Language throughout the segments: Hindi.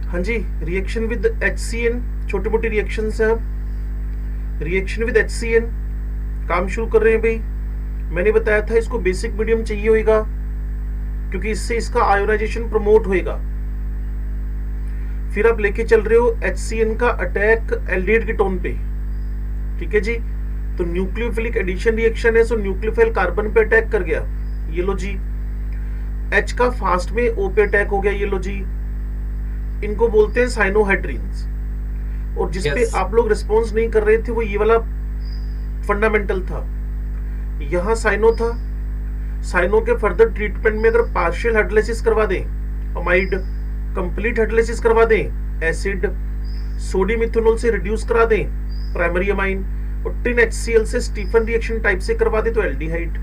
हाँ जी, रिएक्शन विद HCN, छोटी मोटी रिएक्शन है। अब रिएक्शन विद HCN काम शुरू कर रहे हैं भाई। मैंने बताया था इसको बेसिक मीडियम चाहिए होगा, क्योंकि इससे इसका आयोनाइजेशन प्रमोट होएगा। फिर आप लेके चल रहे हो HCN का अटैक एल्डिहाइड कीटोन पे, ठीक है जी। तो न्यूक्लियोफिलिक एडिशन रिएक्शन है, सो न्यूक्लियोफाइल कार्बन पे अटैक कर गया, ये लो जी। H का फास्ट में O पे अटैक हो गया, ये लो जी। इनको बोलते हैं साइनोहाइड्रीन्स। और जिसपे यस आप लोग रिस्पॉन्स नहीं कर रहे थे वो ये वाला फंडामेंटल था। यहां साइनो था, साइनो के फर्दर ट्रीटमेंट में अगर पार्शियल हाइड्रोलाइसिस करवा दें अमाइड, कंप्लीट हाइड्रोलाइसिस करवा दें एसिड, सोडियम इथेनॉल से रिड्यूस करा दें प्राइमरी अमाइन, और टिन HCl से स्टीफन रिएक्शन टाइप से करवा दे तो एल्डिहाइड।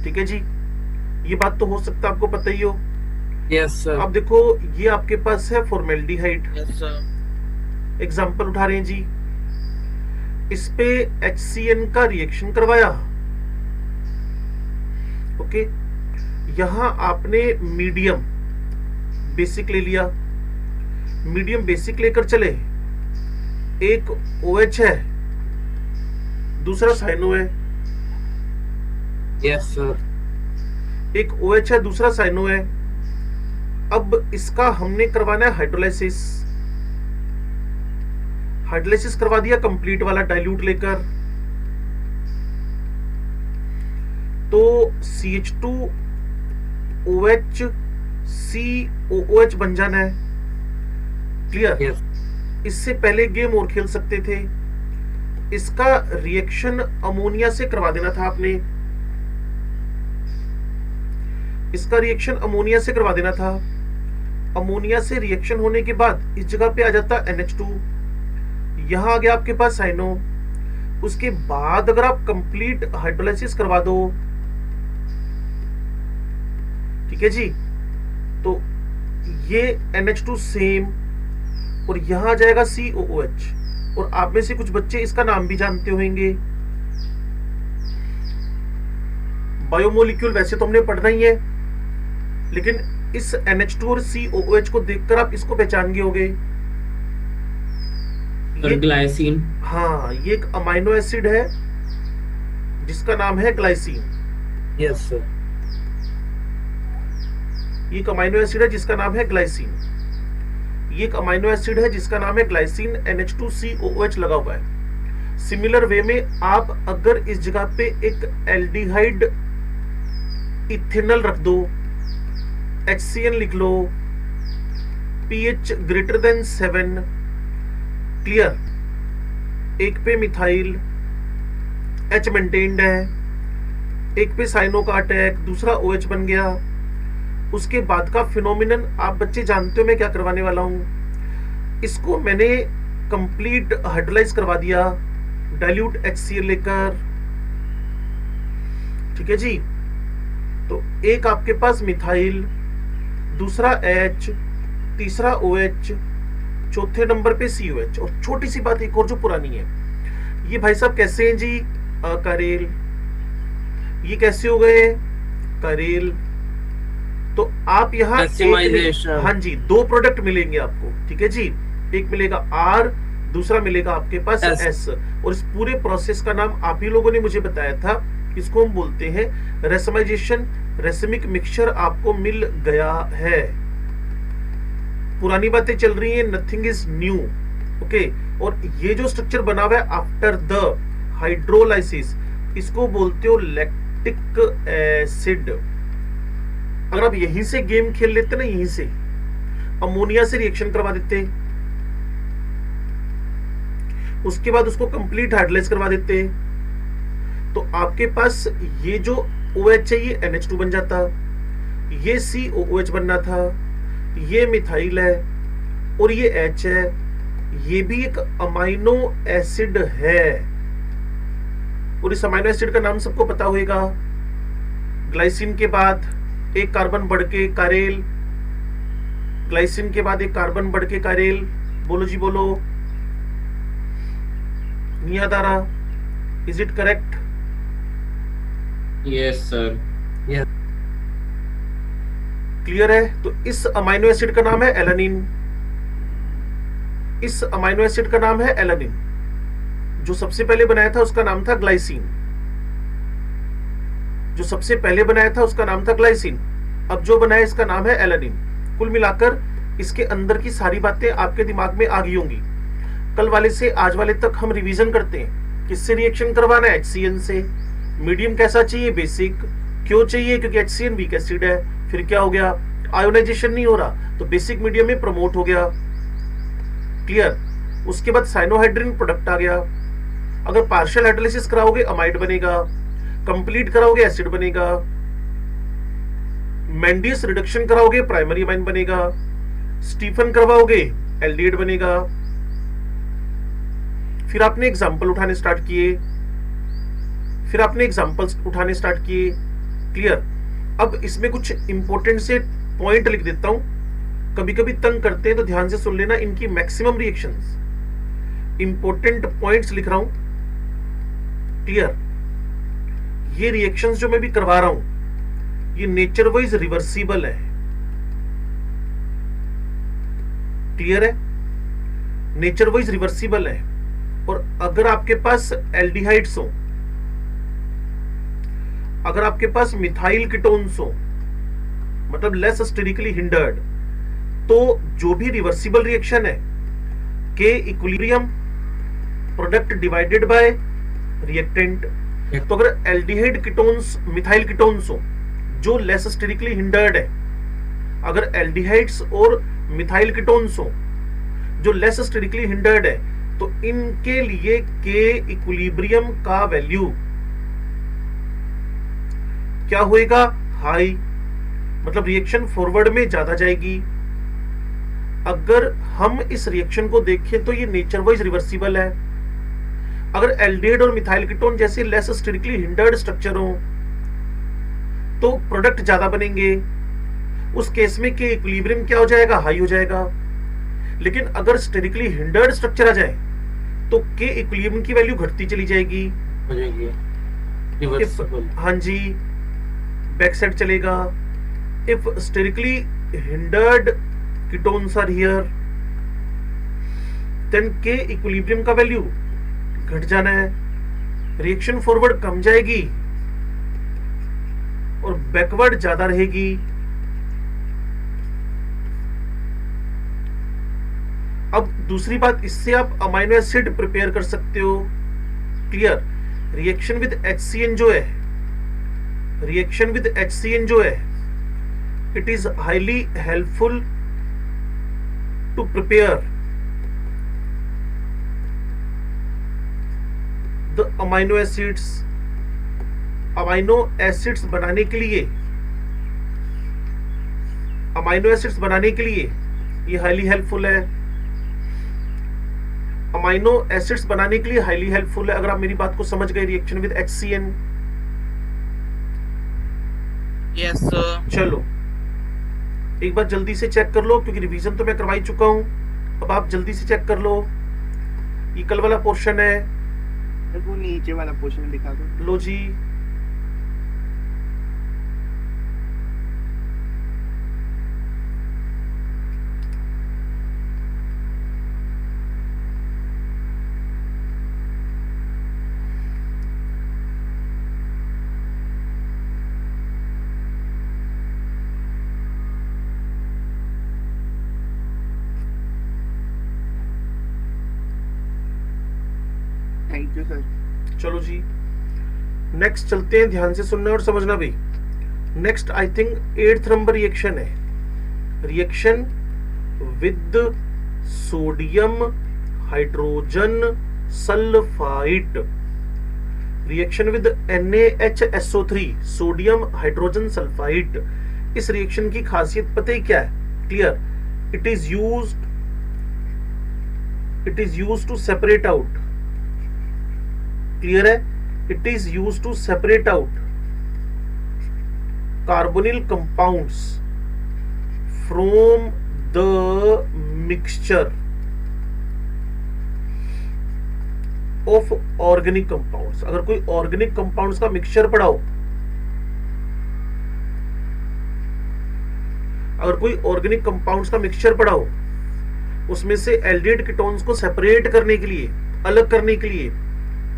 ठीक है जी, ये बात तो हो सकता है आपको पता ही हो। यस सर अब देखो ये आपके पास है फॉर्मेल्डिहाइड, यस सर एग्जाम्पल उठा रहे हैं जी। इस पे HCN का रिएक्शन करवाया, ओके। यहां आपने मीडियम बेसिक ले लिया, मीडियम बेसिक लेकर चले, एक OH है, दूसरा साइनो है। यस सर एक OH है, दूसरा साइनो है। अब इसका हमने करवाना है हाइड्रोलाइसिस। हाइड्रोलाइसिस करवा दिया कंप्लीट वाला डाइल्यूट लेकर, तो CH2OH COOH बन जाना है। क्लियर? यस इससे पहले गेम और खेल सकते थे। इसका रिएक्शन अमोनिया से करवा देना था आपने, इसका रिएक्शन अमोनिया से करवा देना था। अमोनिया से रिएक्शन होने के बाद इस जगह पे आ जाता NH2, यहां आ गया आपके पास साइनो। उसके बाद अगर आप कंप्लीट हाइड्रोलाइसिस करवा दो, ठीक है जी, तो ये NH2 सेम, और यहां आ जाएगा COOH। और आप में से कुछ बच्चे इसका नाम भी जानते होंगे, बायोमोलिक्यूल वैसे तो हमने पढ़ना ही है, लेकिन इस NH2 और COOH को देखकर आप इसको पहचान गए होंगे। ये ग्लाइसिन हाँ, ये एक अमाइनो एसिड है जिसका नाम है ग्लाइसिन। यस सर ये एक अमाइनो एसिड है जिसका नाम है ग्लाइसिन। ये एक अमाइनो एसिड है जिसका नाम है ग्लाइसिन, NH2COOH लगा हुआ है। सिमिलर वे में आप अगर इस जगह पे एक एल्डिहाइड इथेनॉल रख दो, HCN लिख लो, pH ग्रेटर देन 7, क्लियर। एक पे मिथाइल, H मेंटेन्ड है, एक पे साइनो का अटैक, दूसरा OH बन गया। उसके बाद का फिनोमिनन आप बच्चे जानते हो मैं क्या करवाने वाला हूं। इसको मैंने कंप्लीट हाइड्रोलाइज करवा दिया डाइल्यूट HCl लेकर, ठीक है जी। तो एक आपके पास मिथाइल, दूसरा H, तीसरा OH, चौथे नंबर पे COH। और छोटी सी बात एक और जो पुरानी है, ये भाई साहब कैसे हैं जी, करेल। ये कैसे हो गए करेल? तो आप यहाँ हाँ जी, दो प्रोडक्ट मिलेंगे आपको, ठीक है जी। एक मिलेगा R, दूसरा मिलेगा आपके पास S। और इस पूरे प्रोसेस का नाम आप ही लोगों ने मुझे बताया था, इसको हम बोलते हैं रेसमाइजेशन। रेसमिक मिक्सचर आपको मिल गया है। पुरानी बातें चल रही हैं, नथिंग इज न्यू, ओके। और ये जो स्ट्रक्चर बना हुआ है आफ्टर द हाइड्रोलाइसिस, इसको बोलते हो लैक्टिक एसिड। अगर आप यहीं से गेम खेल लेते ना, यहीं से अमोनिया से रिएक्शन करवा देते, उसके बाद उसको कंप्लीट हाइड्रोलाइज करवा देते, तो आपके पास ये जो OH है ये NH2 बन जाता, ये COOH बनना था, ये मिथाइल है और ये H है। ये भी एक अमाइनो एसिड है, और इस अमाइनो एसिड का नाम सबको पता होगा। ग्लाइसिन के बाद एक कार्बन बढ़ के कारेल, ग्लाइसिन के बाद एक कार्बन बढ़ के कारेल। बोलो जी बोलो, नहीं याद आ रहा? Is it correct? Yes sir yes clear है? तो इस अमाइनो एसिड का नाम है एलानिन। इस अमाइनो एसिड का नाम है एलानिन। जो सबसे पहले बनाया था उसका नाम था ग्लाइसिन। जो सबसे पहले बनाया था उसका नाम था ग्लाइसिन। अब जो बनाया इसका नाम है एलानिन। कुल मिलाकर इसके अंदर की सारी बातें आपके दिमाग में आ गई होंगी। कल वाले से आज वाले तक हम रिवीजन करते हैं। किससे रिएक्शन करवाना है? HCN से। मीडियम कैसा चाहिए? बेसिक। क्यों चाहिए? क्योंकि HCN वीक एसिड है। फिर क्या हो गया? आयोनाइजेशन नहीं हो रहा तो बेसिक मीडियम में प्रमोट हो गया। क्लियर? उसके बाद साइनोहाइड्रिन प्रोडक्ट आ गया। अगर पार्शियल हाइड्रोलिसिस कराओगे अमाइड बनेगा, कंप्लीट कराओगे एसिड बनेगा, मेंडियस रिडक्शन कराओगे प्राइमरी अमाइन बनेगा, स्टीफन करवाओगे एल्डिहाइड बनेगा। फिर आपने एग्जांपल उठाने स्टार्ट किए, फिर आपने एग्जांपल्स उठाने स्टार्ट किए। क्लियर? अब इसमें कुछ इंपॉर्टेंट से पॉइंट लिख देता हूं, कभी कभी तंग करते हैं तो ध्यान से सुन लेना। इनकी मैक्सिमम रिएक्शंस, इंपॉर्टेंट पॉइंट्स लिख रहा हूं। क्लियर? ये रिएक्शंस जो मैं भी करवा रहा हूं ये नेचर वाइज रिवर्सिबल है। क्लियर है? नेचर वाइज रिवर्सिबल है। और अगर आपके पास एल्डिहाइड्स हो, अगर आपके पास मिथाइल कीटोन्स हो, मतलब लेस स्टेरिकली हिंडर्ड, तो जो भी रिवर्सिबल रिएक्शन है के equilibrium product divided by reactant. तो अगर एल्डिहाइड कीटोन्स मिथाइल कीटोन्स हो जो लेस स्टेरिकली हिंडर्ड है, अगर एल्डिहाइड्स और मिथाइल कीटोन्स हो जो लेस स्टेरिकली हिंडर्ड है, तो इनके लिए के इक्विलिब्रियम का वैल्यू क्या होएगा? हाई। मतलब रिएक्शन फॉरवर्ड में ज्यादा जाएगी। अगर हम इस रिएक्शन को देखें तो ये नेचर वाइज रिवर्सिबल है। अगर एल्डिहाइड और मिथाइल कीटोन जैसे लेस स्टेरिकली हिंडर्ड स्ट्रक्चर हो तो प्रोडक्ट ज्यादा बनेंगे। उस केस में के इक्विलिब्रियम क्या हो जाएगा? हाई हो जाएगा। लेकिन अगर स्टेरिकली हिंडर्ड स्ट्रक्चर आ जाए तो के इक्विलिब्रियम की वैल्यू घटती चली जाएगी। हाँ जी, बैक साइड चलेगा। If sterically hindered ketones are here then के इक्विलिब्रियम का वैल्यू घट जाना है। रिएक्शन फॉरवर्ड कम जाएगी और बैकवर्ड ज्यादा रहेगी। अब दूसरी बात, इससे आप अमाइनो एसिड प्रिपेयर कर सकते हो। क्लियर? रिएक्शन विद HCN जो है, रिएक्शन विद HCN जो है, it is highly helpful to prepare the amino acids. Amino acids बनाने के लिए, अमाइनो एसिड्स बनाने के लिए ये हाईली हेल्पफुल है। अमाइनो एसिड्स बनाने के लिए हाईली हेल्पफुल है। अगर आप मेरी बात को समझ गए, reaction with HCN। Yes sir. चलो एक बार जल्दी से चेक कर लो, क्योंकि रिवीजन तो मैं करवा ही चुका हूं। अब आप जल्दी से चेक कर लो। ये कल वाला पोर्शन है, वो नीचे वाला पोर्शन दिखा दो। लो जी। Thank you sir. चलो जी, नेक्स्ट चलते हैं। ध्यान से सुनना और समझना भी। Next I think 8th number reaction है, reaction with sodium hydrogen sulphide. Reaction with NaHSO3, sodium hydrogen sulphide. इस रिएक्शन की खासियत पता ही क्या है? Clear? It is used to separate out. Clear है? It is used to separate out carbonyl compounds from the mixture of organic compounds। अगर कोई ऑर्गेनिक कंपाउंड्स का मिक्सचर पढ़ाओ अगर कोई ऑर्गेनिक कंपाउंड्स का मिक्सचर पड़ा हो, उसमें से एल्डिहाइड कीटोन्स को सेपरेट करने के लिए, अलग करने के लिए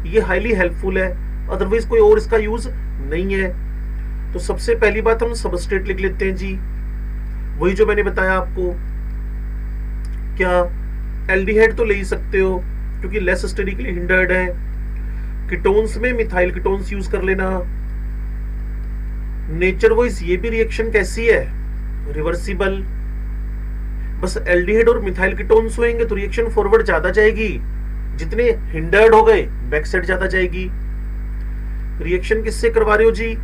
ये हाईली हेल्पफुल है, अदरवाइज कोई और इसका यूज नहीं है। तो सबसे पहली बात हम सबस्ट्रेट लिख लेते हैं जी, वही जो मैंने बताया आपको। क्या एल्डिहाइड तो ले ही सकते हो क्योंकि लेस स्टेरिकली हिंडर्ड है। कीटोन्स में मिथाइल कीटोन्स यूज कर लेना। नेचर वाइज ये भी रिएक्शन कैसी है, रिवर्सिबल। बस एल्डिहाइड और मिथाइल कीटोन्स होंगे तो रिएक्शन फॉरवर्ड ज्यादा जाएगी, जितने हिंडर्ड हो गए बैक साइड ज्यादा जाएगी। रिएक्शन किससे करवा रहे हो जी?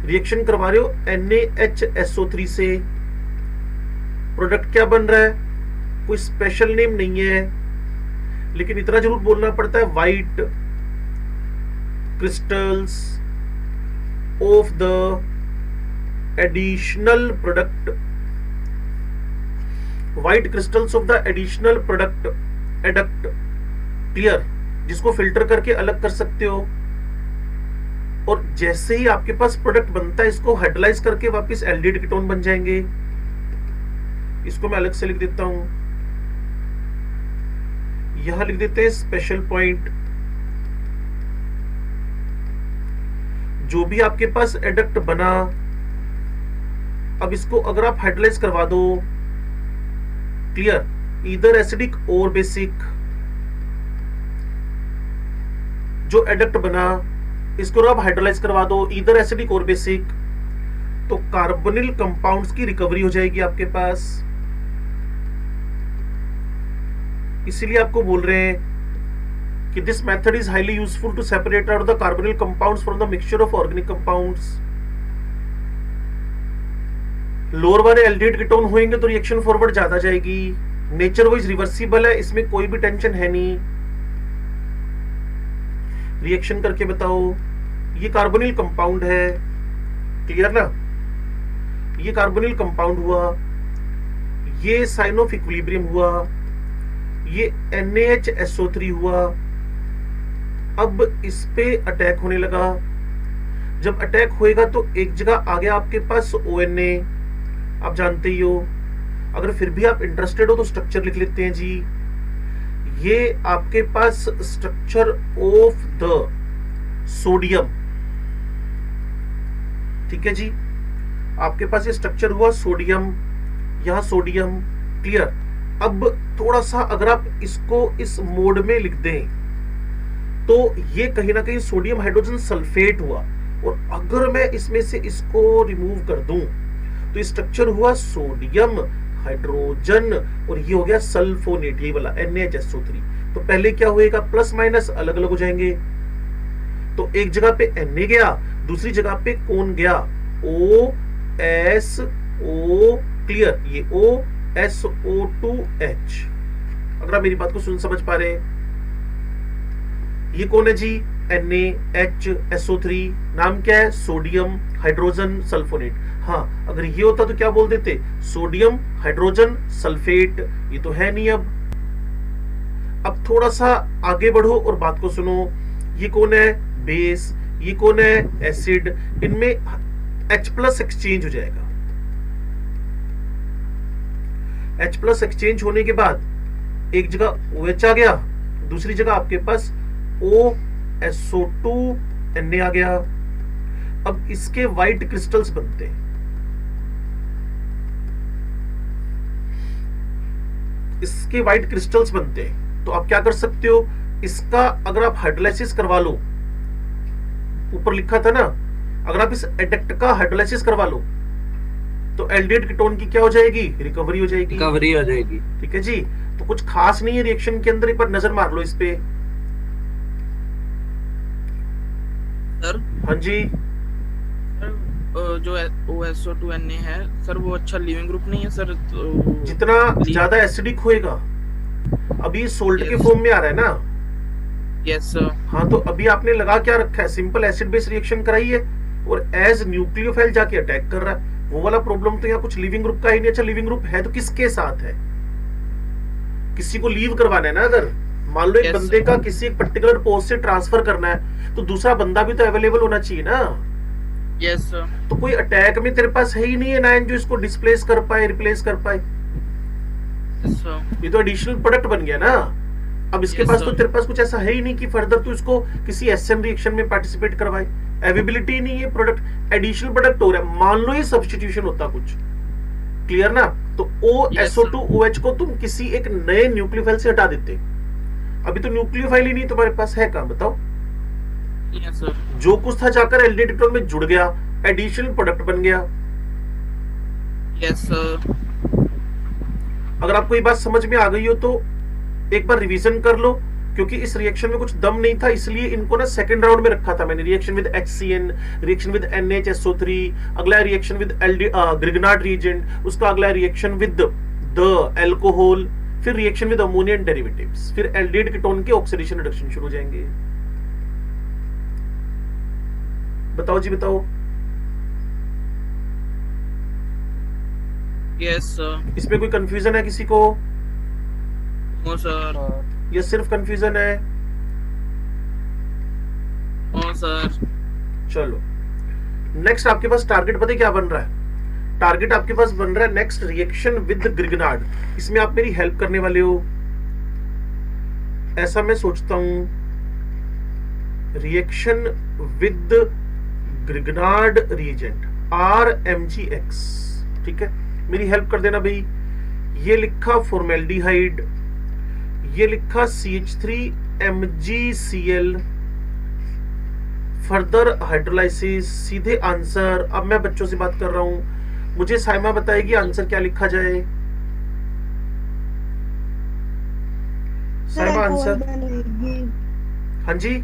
रिएक्शन करवा रहे हो NaHSO3 से। प्रोडक्ट क्या बन रहा है? कोई स्पेशल नेम नहीं है, लेकिन इतना जरूर बोलना पड़ता है, white crystals of the additional product, white crystals of the additional product adduct. Clear? जिसको फिल्टर करके अलग कर सकते हो। और जैसे ही आपके पास प्रोडक्ट बनता है, इसको हाइड्रोलाइज करके वापस एल्डिहाइड कीटोन बन जाएंगे। इसको मैं अलग से लिख देता हूं, यहां लिख देते हैं स्पेशल पॉइंट। जो भी आपके पास एडक्ट बना, अब इसको अगर आप हाइड्रोलाइज करवा दो, क्लियर, ईदर एसिडिक और बेसिक, जो एडक्ट बना इसको आप हाइड्रोलाइज करवा दो, ईदर एसिडिक और बेसिक, तो कार्बोनिल कंपाउंड्स की रिकवरी हो जाएगी आपके पास। इसीलिए आपको बोल रहे हैं कि this method is highly useful to separate out the carbonyl compounds from the mixture of organic compounds. Lower वाले एल्डिहाइड कीटोन होंगे तो रिएक्शन फॉरवर्ड ज्यादा जाएगी। नेचर वाइज रिवर्सिबल है, इसमें कोई भी टेंशन है नहीं। रिएक्शन करके बताओ, ये कार्बोनिल कंपाउंड है, क्लियर ना? ये कार्बोनिल कंपाउंड हुआ, ये साइन ऑफ इक्विलिब्रियम हुआ, ये NaHSO3 हुआ। अब इस पे अटैक होने लगा। जब अटैक होएगा तो एक जगह आ गया आपके पास ONA, आप जानते ही हो। अगर फिर भी आप इंटरेस्टेड हो तो स्ट्रक्चर लिख लेते हैं जी। ये आपके पास स्ट्रक्चर ऑफ द सोडियम, ठीक है जी, आपके पास ये स्ट्रक्चर हुआ सोडियम, यहां सोडियम, क्लियर। अब थोड़ा सा अगर आप इसको इस मोड में लिख दें तो ये कहीं ना कहीं सोडियम हाइड्रोजन सल्फेट हुआ, और अगर मैं इसमें से इसको रिमूव कर दूं तो स्ट्रक्चर हुआ सोडियम हाइड्रोजन, और ये हो गया सल्फोनेट, ये वाला NaHSO3। तो पहले क्या होएगा, प्लस माइनस अलग अलग हो जाएंगे। तो एक जगह पे Na गया, दूसरी जगह पे कौन गया, OSO, क्लियर, ये OSO2H। अगर आप मेरी बात को सुन समझ पा रहे हैं, ये कौन है जी, NaHSO3, नाम क्या है, सोडियम हाइड्रोजन सल्फोनेट। हाँ, अगर ये होता तो क्या बोल देते, सोडियम हाइड्रोजन सल्फेट, ये तो है नहीं। अब थोड़ा सा आगे बढ़ो और बात को सुनो। ये कौन है, बेस, ये कौन है, एसिड। इनमें H+ एक्सचेंज हो जाएगा। H+ एक्सचेंज होने के बाद एक जगह OH आ गया, दूसरी जगह आपके पास OSO2 Na आ गया। अब इसके व्हाइट क्रिस्टल्स बनते हैं। इसके व्हाइट क्रिस्टल्स बनते हैं तो आप क्या कर सकते हो, इसका अगर आप हाइड्रोलाइसिस करवा लो, ऊपर लिखा था ना, अगर आप इस एडक्ट का हाइड्रोलाइसिस करवा लो तो एल्डिहाइड कीटोन की क्या हो जाएगी, रिकवरी हो जाएगी। रिकवरी हो जाएगी, ठीक है जी। तो कुछ खास नहीं है रिएक्शन के अंदर, एक बार नजर मार लो इस पे। सर हाँ जी, जो OSO2Na है सर, वो अच्छा लिविंग ग्रुप नहीं है सर। तो जितना ज्यादा एसिडिक होएगा, अभी सोल्ट के फॉर्म में आ रहा है ना। Yes sir. हाँ, तो अभी आपने लगा क्या रखा है, सिंपल एसिड बेस रिएक्शन कराई है, और एज न्यूक्लियोफाइल जाके अटैक कर रहा है। वो वाला प्रॉब्लम तो यहाँ कुछ लिविंग ग्रुप का ही नहीं। अच्छा, लिविंग ग्रुप है तो किसके साथ है, किसी को लीव करवाना है ना। अगर मान लो एक बंदे का किसी एक पर्टिकुलर पोस्ट से ट्रांसफर करना है तो दूसरा बंदा भी तो अवेलेबल होना चाहिए ना। Yes sir. तो कोई अटैक में तेरे पास है ही नहीं एनायन जो इसको डिस्प्लेस कर पाए, रिप्लेस कर पाए। Yes sir. ये तो एडिशनल प्रोडक्ट बन गया ना। अब इसके Yes, पास sir. तो तेरे पास कुछ ऐसा है ही नहीं कि फर्दर तू इसको किसी एसएन रिएक्शन में पार्टिसिपेट करवाए। अवेलेबिलिटी नहीं है, प्रोडक्ट एडिशनल प्रोडक्ट हो रहा है। मान लो ये सब्स्टिट्यूशन होता कुछ, क्लियर ना, तो Yes, OSO2OH को तुम किसी एक नए न्यूक्लियोफाइल से हटा देते। अभी तो न्यूक्लियोफाइल ही नहीं तुम्हारे पास है, कहां बताओ। Yes sir. जो कुछ था जाकर एल्डिहाइड कीटोन में जुड़ गया, एडिशनल प्रोडक्ट बन गया। Yes sir. अगर आपको ये बात समझ में आ गई हो तो एक बार रिवीजन कर लो, क्योंकि इस रिएक्शन में कुछ दम नहीं था, इसलिए इनको ना सेकंड राउंड में रखा था मैंने। Reaction with HCN, reaction with NHSO3, अगला रिएक्शन विद ग्रिगनार्ड रिएजेंट, उसका अगला रिएक्शन विद द अल्कोहल, फिर reaction with ammonia and derivatives, फिर एल्डिहाइड कीटोन के ऑक्सीडेशन रिडक्शन शुरू हो जाएंगे। बताओ जी बताओ। Yes sir. इसमें कोई कंफ्यूजन है किसी को, नो सर। या सिर्फ कंफ्यूजन है? No sir. चलो नेक्स्ट आपके पास टारगेट पता है क्या बन रहा है? टारगेट आपके पास बन रहा है नेक्स्ट रिएक्शन विद ग्रिगनार्ड। इसमें आप मेरी हेल्प करने वाले हो, ऐसा मैं सोचता हूं। Reaction with Grignard reagent RMgX, ठीक है, मेरी हेल्प कर देना भाई। ये लिखा फॉर्मेल्डिहाइड, ये लिखा CH3MgCl, फर्दर हाइड्रोलाइसिस, सीधे आंसर। अब मैं बच्चों से बात कर रहा हूं, मुझे साइमा बताएगी आंसर क्या लिखा जाए। साइमा आंसर। हाँ जी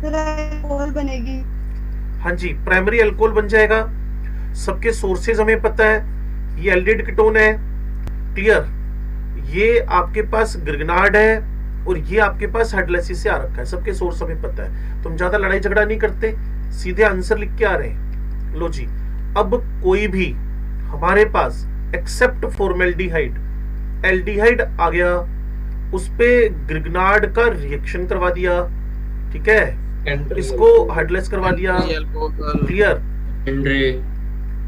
अल्कोहल बनेगी। हाँ जी, प्राइमरी अल्कोहल बन जाएगा। सबके सोर्सेज हमें पता है, ये एल्डिहाइड कीटोन है, क्लियर। ये आपके पास ग्रिगनार्ड है और ये आपके पास हाइड्रोलाइसिस से आ रखा है, सबके सोर्स हमें पता है। तुम ज्यादा लड़ाई झगड़ा नहीं करते, सीधे आंसर लिख के आ रहे हैं। लो जी, अब कोई भी हमारे पास एक्सेप्ट फॉर्मेल्डिहाइड, एल्डिहाइड आ गया, उस पे ग्रिगनार्ड का रिएक्शन करवा दिया, ठीक है, इसको हाइड्रोलाइज करवा दिया, क्लियर।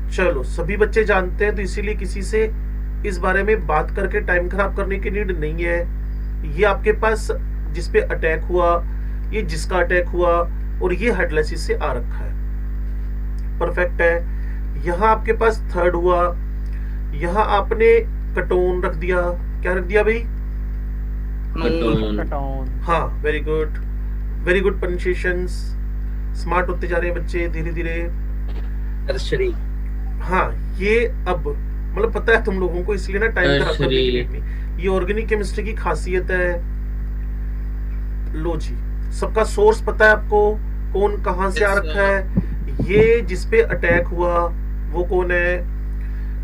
चलो सभी बच्चे जानते हैं, तो इसीलिए किसी से इस बारे में बात करके टाइम खराब करने की नीड नहीं है। ये आपके पास जिस पे अटैक हुआ, ये जिसका अटैक हुआ, और ये हाइड्रोलाइसिस से आ रखा है, परफेक्ट है। यहां आपके पास थर्ड हुआ, यहां आपने कटोन रख दिया, क्या रख दिया भाई? हाँ, very good, very good pronunciations, smart होते जा रहे हैं बच्चे धीरे धीरे। टर्शरी। हाँ, ये अब मतलब पता है तुम लोगों को, इसलिए ना टाइम खराब करने की नीड नहीं। ये ऑर्गेनिक केमिस्ट्री की खासियत है। लो जी, सबका सोर्स पता है आपको, कौन कहां से आ रखा है। ये जिसपे अटैक हुआ वो कौन है,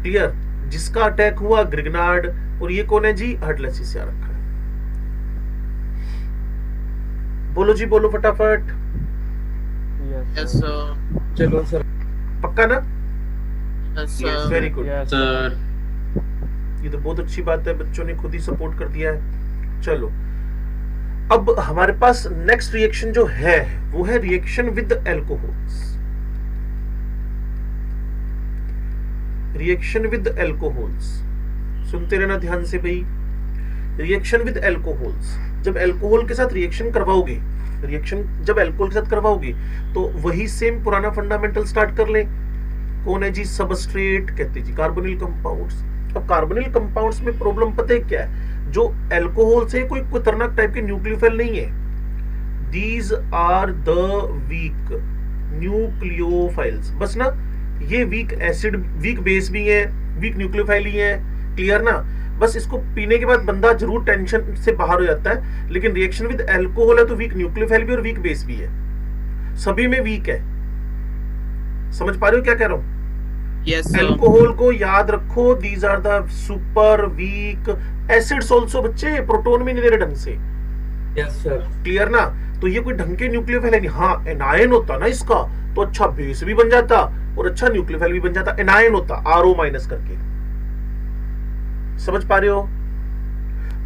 क्लियर, जिसका अटैक हुआ ग्रिगनार्ड, और ये कौन है जी, हाइड्रोलाइसिस से आ रखा है। बोलो जी, बोलो फटाफट। Yes sir. चलो सर। पक्का ना? Yes sir. Very good sir. ये तो बहुत अच्छी बात है, बच्चों ने खुद ही सपोर्ट कर दिया है। चलो अब हमारे पास नेक्स्ट रिएक्शन जो है वो है reaction with alcohols. Reaction with alcohols, सुनते रहना ध्यान से भाई। रिएक्शन विद एल्कोहल्स, जब एल्कोहल के साथ रिएक्शन करवाओगे, रिएक्शन जब एल्कोहल के साथ करवाओगे तो वही सेम पुराना फंडामेंटल स्टार्ट कर ले। कौन है जी, सबस्ट्रेट, कहते हैं जी कार्बोनिल कंपाउंड्स। अब कार्बोनिल कंपाउंड्स में प्रॉब्लम पता है क्या है, जो एल्कोहल से कोई खतरनाक टाइप के न्यूक्लियोफाइल नहीं है। These are the weak nucleophiles, बस ना, ये वीक एसिड, वीक बेस भी है, वीक न्यूक्लियोफाइल ही है, क्लियर ना। बस इसको पीने के बाद बंदा जरूर टेंशन से बाहर हो जाता है, लेकिन रिएक्शन विद अल्कोहल है तो वीक न्यूक्लियोफाइल भी और वीक बेस भी है, सभी में वीक है। समझ पा रहे हो क्या कह रहा हूं? Yes sir. अल्कोहल को याद रखो, these are the super weak acids also बच्चे, प्रोटॉन में नहीं दे रहे ढंग से। Yes sir. क्लियर ना? तो ये कोई ढंग के न्यूक्लियोफाइल है नहीं। हाँ, एनायन होता ना इसका तो अच्छा बेस भी बन जाता और अच्छा न्यूक्लियोफाइल भी बन जाता, एनायन होता RO माइनस करके। समझ पा रहे हो?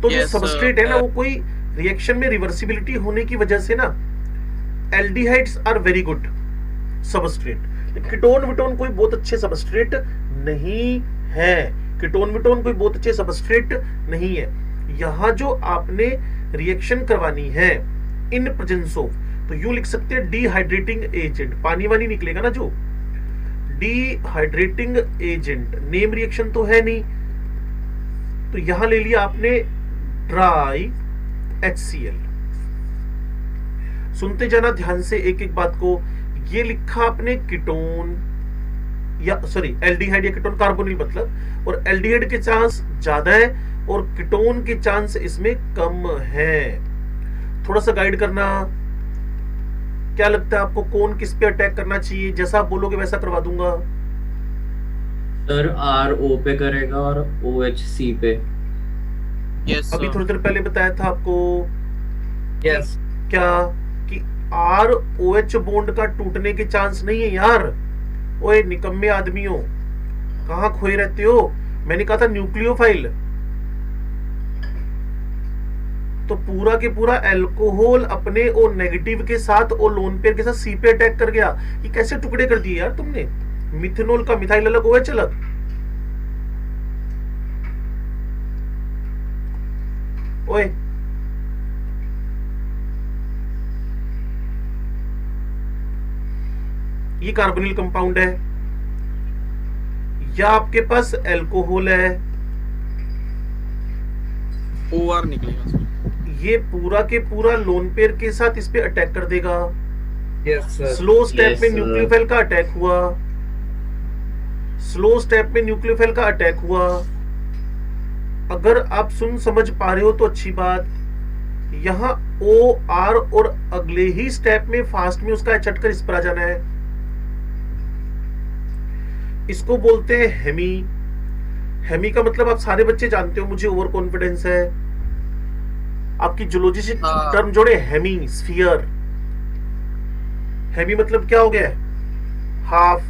तो जो Yes, सबस्ट्रेट है ना, वो कोई रिएक्शन में रिवर्सिबिलिटी होने की वजह से ना aldehydes are very good substrate, ketone विटोन कोई बहुत अच्छे सबस्ट्रेट नहीं है, कीटोन विटोन कोई बहुत अच्छे सबस्ट्रेट नहीं है। यहां जो आपने रिएक्शन करवानी है इन प्रेजेंस ऑफ, तो यूं लिख सकते हैं डिहाइड्रेटिंग एजेंट, पानी वानी निकलेगा ना जो, डिहाइड्रेटिंग एजेंट, नेम रिएक्शन तो है नहीं, तो यहां ले लिया आपने ड्राई HCl। सुनते जाना ध्यान से एक एक बात को, ये लिखा आपने कीटोन या सॉरी एल्डिहाइड या कीटोन, कार्बोनिल मतलब, और एल्डिहाइड के चांस ज्यादा है और कीटोन के चांस इसमें कम है। थोड़ा सा गाइड करना, क्या लगता है आपको कौन किस पे अटैक करना चाहिए? जैसा आप बोलोगे वैसा करवा दूंगा। सर RO पे करेगा और OH C पे। यस अभी थोड़ी देर पहले बताया था आपको यस क्या कि ROH बॉन्ड का टूटने के चांस नहीं है यार। ओए निकम्मे आदमियों, कहां खोए रहते हो? मैंने कहा था न्यूक्लियोफाइल, तो पूरा के पूरा अल्कोहल अपने ओ नेगेटिव के साथ ओ लोन पेयर के साथ सी पे अटैक कर गया। ये कैसे टुकड़े कर दिए यार तुमने? मिथेनॉल का मिथाइल अलग, OH अलग। ओए ये कार्बोनिल कंपाउंड है, या आपके पास अल्कोहल है, OR निकलेगा सर। ये पूरा के पूरा लोन पेयर के साथ इस पे अटैक कर देगा। Yes sir slow step Yes, में sir. न्यूक्लियोफाइल का अटैक हुआ, स्लो स्टेप में न्यूक्लियोफाइल का अटैक हुआ। अगर आप सुन समझ पा रहे हो तो अच्छी बात। यहां OR और अगले ही स्टेप में फास्ट में उसका चटकर इस पर आ जाना है। इसको बोलते हैं हेमी। हेमी का मतलब आप सारे बच्चे जानते हो, मुझे ओवर कॉन्फिडेंस है। आपकी जूलॉजी से हाँ। टर्म जोड़े, हेमी स्फीयर। हेमी मतलब क्या हो गया? हाफ।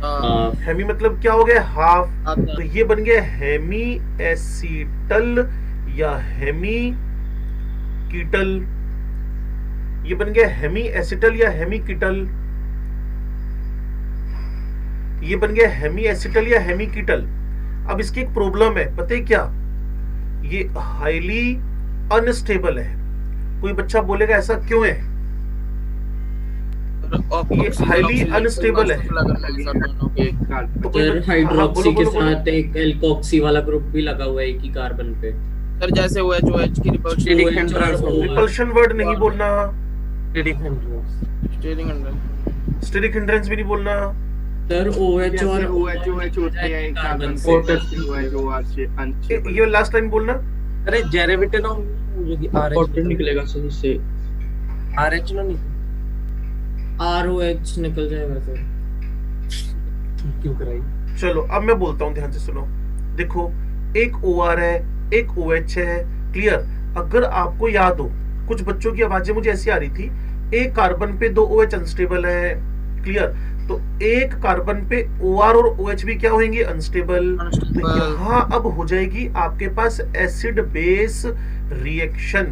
हाँ, हेमी मतलब क्या हो गया? हाफ। आधा। तो ये बन गया हेमी एसिटल या हेमी कीटल। ये बन गया हेमी एसिटल या हेमी कीटल। ये बन गया हेमी एसिटल या हेमी कीटल। अब इसकी एक प्रॉब्लम है, पता है क्या? ये हाईली अनस्टेबल है। कोई बच्चा बोलेगा ऐसा क्यों है? ये highly unstable है। तो कोई सर बच्चा- हाइड्रोक्सी बोलो, के बोलो, बोलो। साथ एक एल्कोक्सी वाला ग्रुप भी लगा हुआ है एक ही कार्बन पे। सर जैसे OH की रिपल्शन, OH और OR। रिपल्शन वर्ड नहीं बोलना, स्टीयरिंग अंडर, स्टेरिक हिंड्रेंस भी नहीं बोलना। सर OH जैसे और OH होते हैं कार्बन से, OH से अनस्टेबल। ये लास्ट लाइन बोलना। अरे जेरेविटन RH निकलेगा सर इससे। RH ना निकल ROH निकल जाएगा सर। क्यों कराई? चलो अब मैं बोलता हूं, ध्यान से सुनो। देखो एक OR है, एक OH है, क्लियर? अगर आपको याद हो, कुछ बच्चों की आवाजें मुझे ऐसी आ रही थी, एक कार्बन पे 2 OH अनस्टेबल है, क्लियर? तो एक कार्बन पे OR और OH भी क्या होंगे? अनस्टेबल। तो यहां अब हो जाएगी आपके पास acid base reaction.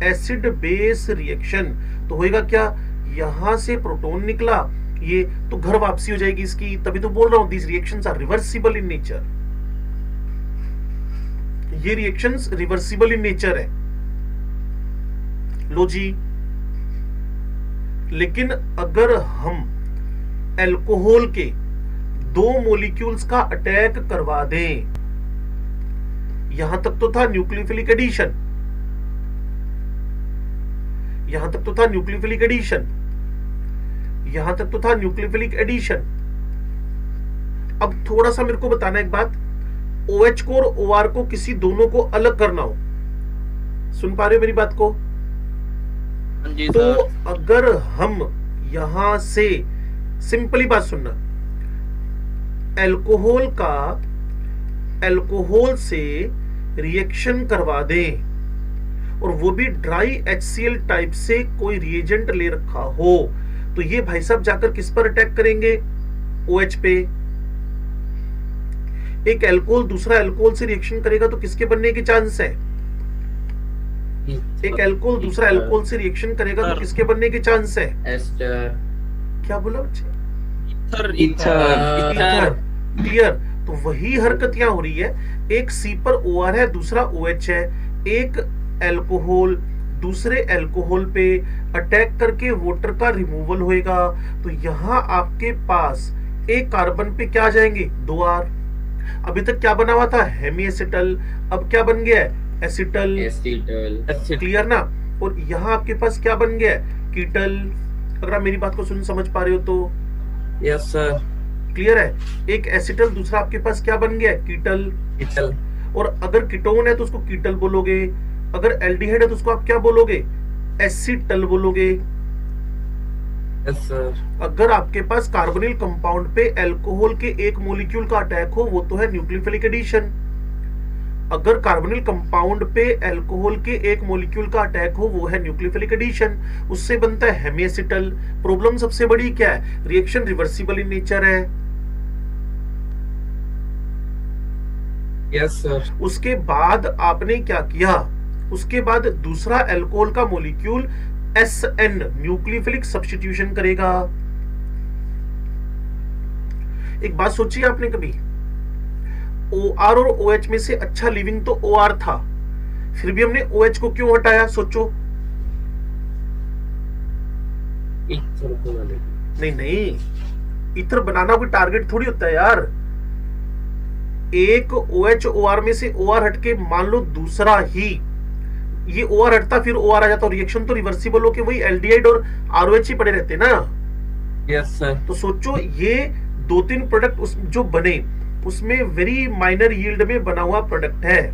Acid base reaction तो होएगा क्या? यहां से प्रोटॉन निकला, ये तो घर वापसी हो जाएगी इसकी। तभी तो बोल रहा हूं, these reactions are reversible in nature. ये रिएक्शंस रिवर्सिबल इन नेचर है। लो जी, लेकिन अगर हम अल्कोहल के 2 मॉलिक्यूल्स का अटैक करवा दें, यहां तक तो था न्यूक्लियोफिलिक एडिशन, यहां तक तो था न्यूक्लियोफिलिक एडिशन, यहां तक तो था न्यूक्लियोफिलिक एडिशन। अब थोड़ा सा मेरे को बताना एक बात, OH को और OR को किसी दोनों को अलग करना हो, सुन पा रहे हो मेरी बात को? हाँ जी तो सर। अगर हम यहां से सिंपली बात सुनना, अल्कोहल का अल्कोहल से रिएक्शन करवा दें, और वो भी ड्राई HCl टाइप से कोई रिएजेंट ले रखा हो, तो ये भाई साहब जाकर किस पर अटैक करेंगे? OH पे। एक अल्कोहल दूसरा अल्कोहल से रिएक्शन करेगा तो किसके बनने के चांस है? एक अल्कोहल दूसरा अल्कोहल से रिएक्शन करेगा तो किसके बनने के चांस है? एस्टर। क्या बोला बच्चे? ईथर। क्लियर। तो वही हरकत यहाँ हो रही है, एक सी पर OR है, दूसरा OH है, एक अल्कोहल दूसरे अल्कोहल पे अटैक करके वाटर का रिमूवल होएगा, तो यहाँ आपके पास एक कार्बन पे क्या आ जाएंगे? 2 R। अभी तक क्या बना हुआ था? हेमी एसिटल, अब क्या बन गया है? एसिटल। क्लियर ना? और यहाँ आपके पास क्या बन गया है? कीटल। अगर आप मेरी बात को समझ पा रहे हो तो यस सर। क्लियर है? एक एसिटल दूसरा आपके पास क्या बन गया है? कीटल। कीटल। और अगर कीटोन है तो उसको कीटल बोलोगे, अगर एल्डिहाइड है तो उसको आप क्या बोलोगे? एसिटल बोलोगे। Yes sir. अगर आपके पास कार्बोनिल कंपाउंड पे अल्कोहल के एक मॉलिक्यूल का अटैक हो, वो तो है न्यूक्लियोफिलिक एडिशन। अगर कार्बोनिल कंपाउंड पे अल्कोहल के एक मॉलिक्यूल का अटैक हो, वो है न्यूक्लियोफिलिक एडिशन, उससे बनता है हेमी एसिटल। प्रॉब्लम सबसे बड़ी क्या है? रिएक्शन रिवर्सिबल इन नेचर है। Yes sir. उसके बाद आपने क्या किया? उसके बाद दूसरा अल्कोहल का मॉलिक्यूल SN न्यूक्लियोफिलिक सब्स्टिट्यूशन करेगा। एक बात सोची आपने कभी? OR और OH में से अच्छा लिविंग तो OR था, फिर भी हमने OH को क्यों हटाया? सोचो। नहीं, ईथर बनाना कोई टारगेट थोड़ी होता है यार। एक OH OR में से OR हटके मान लो दूसरा ही ये OR हटता, फिर OR आ जाता, और रिएक्शन तो रिवर्सिबल होके वही एल्डिहाइड और ROH ही पड़े रहते ना। Yes sir. तो सोचो ये 2-3 प्रोडक्ट जो बने उसमें वेरी माइनर यील्ड में बना हुआ प्रोडक्ट है,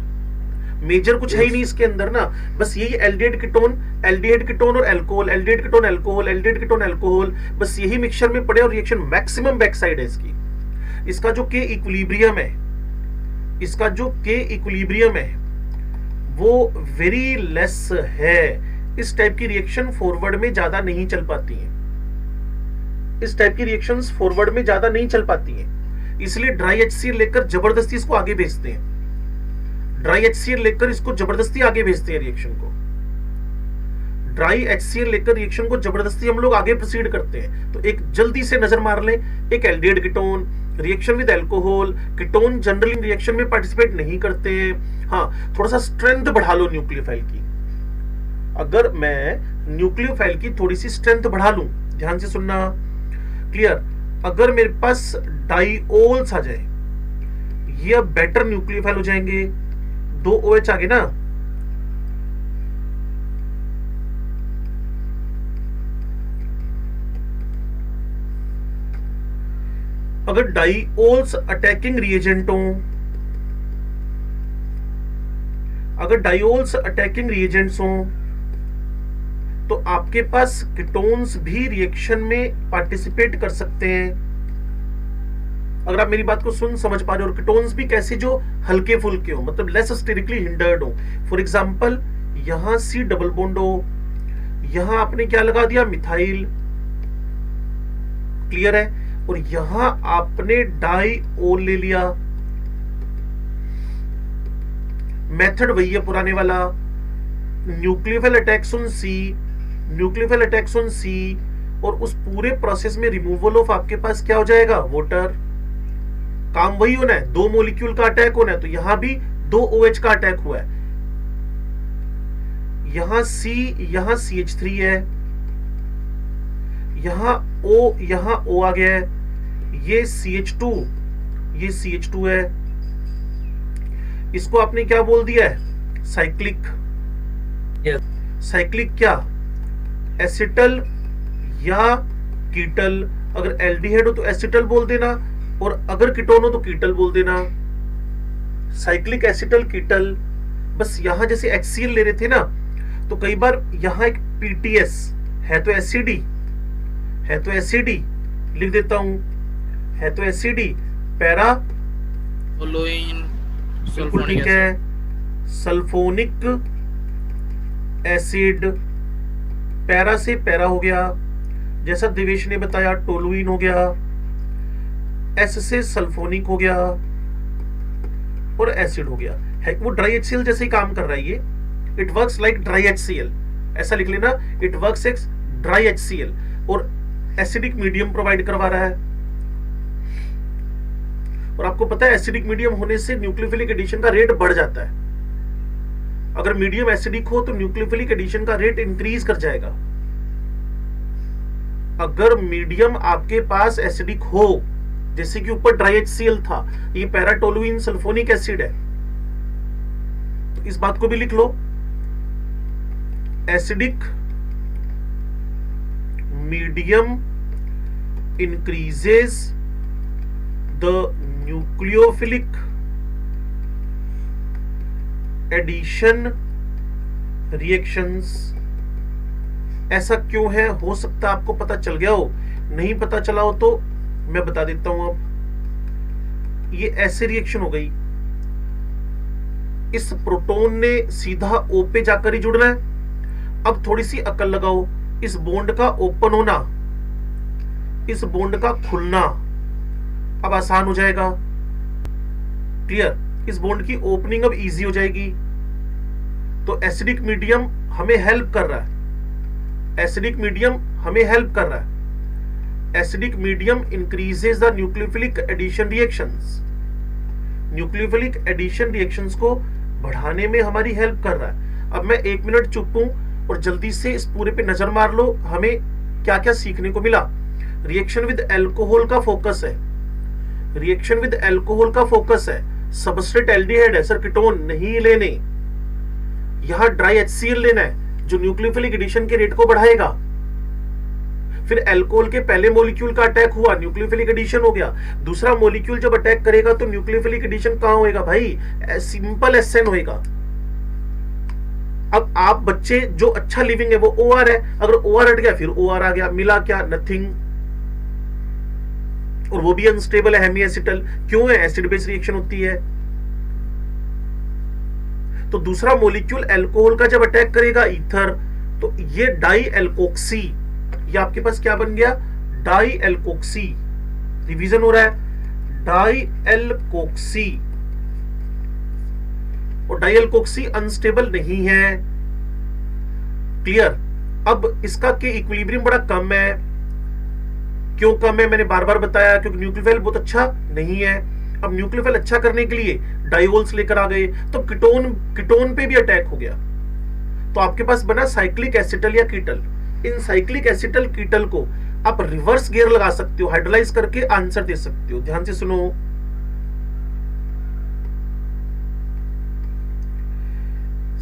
मेजर कुछ है ही नहीं इसके अंदर ना। बस यही एल्डिहाइड कीटोन और alcohol, aldehyde ketone alcohol, aldehyde ketone alcohol, बस यही मिक्सचर में पड़े और रिएक्शन मैक्सिमम बैक साइड है इसकी। इसका जो K इक्विलिब्रियम है, वो वेरी लेस है। इस टाइप की रिएक्शन फॉरवर्ड में ज्यादा नहीं चल पाती हैं। इसलिए ड्राई HCl लेकर जबरदस्ती इसको आगे भेजते हैं। ड्राई HCl लेकर रिएक्शन को जबरदस्ती हम लोग आगे प्रोसीड करते हैं। तो एक जल्दी से नजर मार लें, एक aldehyde ketone reaction with alcohol, ketone generally reaction में पार्टिसिपेट नहीं करते हैं। हाँ, थोड़ा सा स्ट्रेंथ बढ़ा लो न्यूक्लियोफाइल की। अगर मैं न्यूक्लियोफाइल की थोड़ी सी स्ट्रेंथ बढ़ा लूं, ध्यान से सुनना, क्लियर? अगर मेरे पास डाइओल्स आ जाए, ये अब बेटर न्यूक्लियोफाइल हो जाएंगे। 2 OH आ गए ना, अगर डाइओल्स अटैकिंग रिएजेंट्स हों तो आपके पास कीटोन्स भी रिएक्शन में पार्टिसिपेट कर सकते हैं। अगर आप मेरी बात को समझ पा रहे हो। और कीटोन्स भी कैसे? जो हल्के फुल्के हो, मतलब लेस स्टेरिकली हिंडर्ड हो। फॉर एग्जांपल यहां C डबल बॉन्ड हो, यहां आपने क्या लगा दिया? मिथाइल। क्लियर है? और यहां आपने डाइओल ले लिया। मेथड वही है पुराने वाला, न्यूक्लियोफाइल अटैक्स ऑन C, और उस पूरे प्रोसेस में रिमूवल ऑफ आपके पास क्या हो जाएगा? वाटर। काम वही होना है, 2 मॉलिक्यूल का अटैक होना है, तो यहां भी 2 OH का अटैक हुआ है। यहां C, यहां CH3 है, यहां O आ गया है, ये CH2 है। इसको आपने क्या बोल दिया है? साइक्लिक। साइक्लिक क्या? एसिटल या कीटल। अगर एल्डिहाइड हो तो एसिटल बोल देना, और अगर कीटोन हो तो कीटल बोल देना। Cyclic acetal कीटल। बस यहां जैसे HCl ले रहे थे ना, तो कई बार यहां एक PTS है तो एसिडी लिख देता हूं, है तो एसिडी, पैरा ठीक है, सल्फोनिक एसिड। पैरा से पैरा हो गया, जैसा दिवेश ने बताया टोलुइन हो गया, S से सल्फोनिक हो गया और एसिड हो गया। है वो ड्राई HCl जैसे ही काम कर रहा है ये, it works like dry HCl, ऐसा लिख लेना, it works x dry HCl, और एसिडिक मीडियम प्रोवाइड करवा रहा है। और आपको पता है एसिडिक मीडियम होने से न्यूक्लियोफिलिक एडिशन का रेट बढ़ जाता है। अगर मीडियम एसिडिक हो तो न्यूक्लियोफिलिक एडिशन का रेट इंक्रीज कर जाएगा। अगर मीडियम आपके पास एसिडिक हो, जैसे कि ऊपर ड्राई HCl था, ये पैराटोलुइन सल्फोनिक एसिड है, तो इस बात को भी लिख लो, acidic medium increases the nucleophilic addition reactions. ऐसा क्यों है? हो सकता है आपको पता चल गया हो, नहीं पता चला हो तो मैं बता देता हूं। अब ये ऐसे रिएक्शन हो गई, इस प्रोटॉन ने सीधा O पे जाकर ही जुड़ना है। अब थोड़ी सी अकल लगाओ, इस बॉन्ड का ओपन होना, इस बॉन्ड का खुलना अब आसान हो जाएगा। क्लियर? इस बॉन्ड की ओपनिंग अब इजी हो जाएगी। तो एसिडिक मीडियम हमें हेल्प कर रहा है, एसिडिक मीडियम हमें हेल्प कर रहा है। Acidic medium increases the nucleophilic addition reactions, nucleophilic addition reactions को बढ़ाने में हमारी हेल्प कर रहा है। अब मैं 1 मिनट चुप हूं और जल्दी से इस पूरे पे नजर मार लो, हमें क्या क्या सीखने को मिला। रिएक्शन विद एल्कोहल का फोकस है, रिएक्शन विद एल्कोहल का फोकस है, सबस्ट्रेट एल्डिहाइड है सर, कीटोन नहीं लेने, यहां ड्राई HCl लेना है जो न्यूक्लियोफिलिक एडिशन के रेट को बढ़ाएगा। फिर एल्कोहल के पहले मॉलिक्यूल का अटैक हुआ, न्यूक्लियोफिलिक एडिशन हो गया। दूसरा मॉलिक्यूल जब अटैक करेगा तो न्यूक्लियोफिलिक एडिशन कहां होएगा भाई? सिंपल SN होएगा। अब आप बच्चे जो अच्छा लिविंग है वो OR है, अगर OR हट गया फिर OR आ गया, मिला क्या? नथिंग। और वो भी अनस्टेबल है, हेमीएसिटल। क्यों है? एसिड बेस रिएक्शन होती है। तो दूसरा मॉलिक्यूल अल्कोहल का जब अटैक करेगा ईथर, तो ये डाई एल्कोक्सी, ये आपके पास क्या बन गया? Die alkoxy. रिवीजन हो रहा है, डाई एल्कोक्सी। और डाई एल्कोक्सी अनस्टेबल नहीं है। क्लियर? अब इसका के इक्विलिब्रियम बड़ा कम है। क्यों कम है? मैंने बार बार बताया, क्योंकि न्यूक्लियोफाइल बहुत अच्छा नहीं है। अब न्यूक्लियोफाइल अच्छा करने के लिए डाइवोल्स लेकर आ गए, तो कीटोन पे भी अटैक हो गया। तो आपके पास बना साइक्लिक एसिटल या कीटल। इन साइक्लिक एसिटल कीटल को आप रिवर्स गियर लगा सकते हो, हाइड्रोलाइज करके आंसर दे सकते हो। ध्यान से सुनो,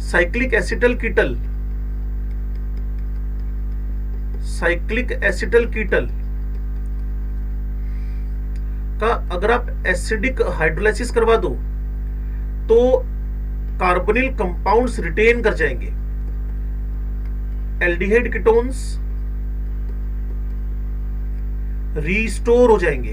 साइक्लिक एसिटल कीटल, साइक्लिक एसिटल कीटल का अगर आप एसिडिक हाइड्रोलाइसिस करवा दो तो कार्बोनिल कंपाउंड्स रिटेन कर जाएंगे, एल्डिहाइड कीटोन्स रीस्टोर हो जाएंगे,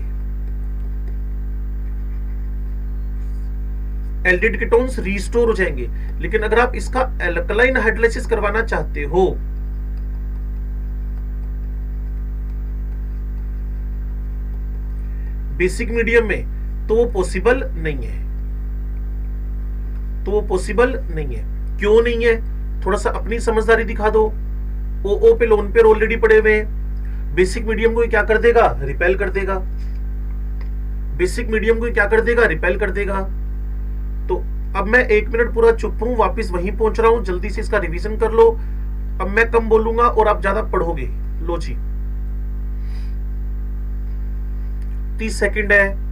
एल्डिहाइड कीटोन्स रीस्टोर हो जाएंगे। लेकिन अगर आप इसका एल्कलाइन हाइड्रोलाइसिस करवाना चाहते हो बेसिक मीडियम में, तो वो पॉसिबल नहीं है, तो वो पॉसिबल नहीं है। क्यों नहीं है? थोड़ा सा अपनी समझदारी दिखा दो। OO पे लोन पेयर ऑलरेडी पड़े हुए हैं, बेसिक मीडियम को क्या कर देगा? रिपेल कर देगा। बेसिक मीडियम को क्या कर देगा? रिपेल कर देगा। तो अब मैं 1 मिनट पूरा चुप हूं, वापस वहीं पहुंच रहा हूं, जल्दी से इसका रिवीजन कर लो। अब मैं कम बोलूंगा और आप ज्यादा पढ़ोगे। लो जी, 30 सेकंड है।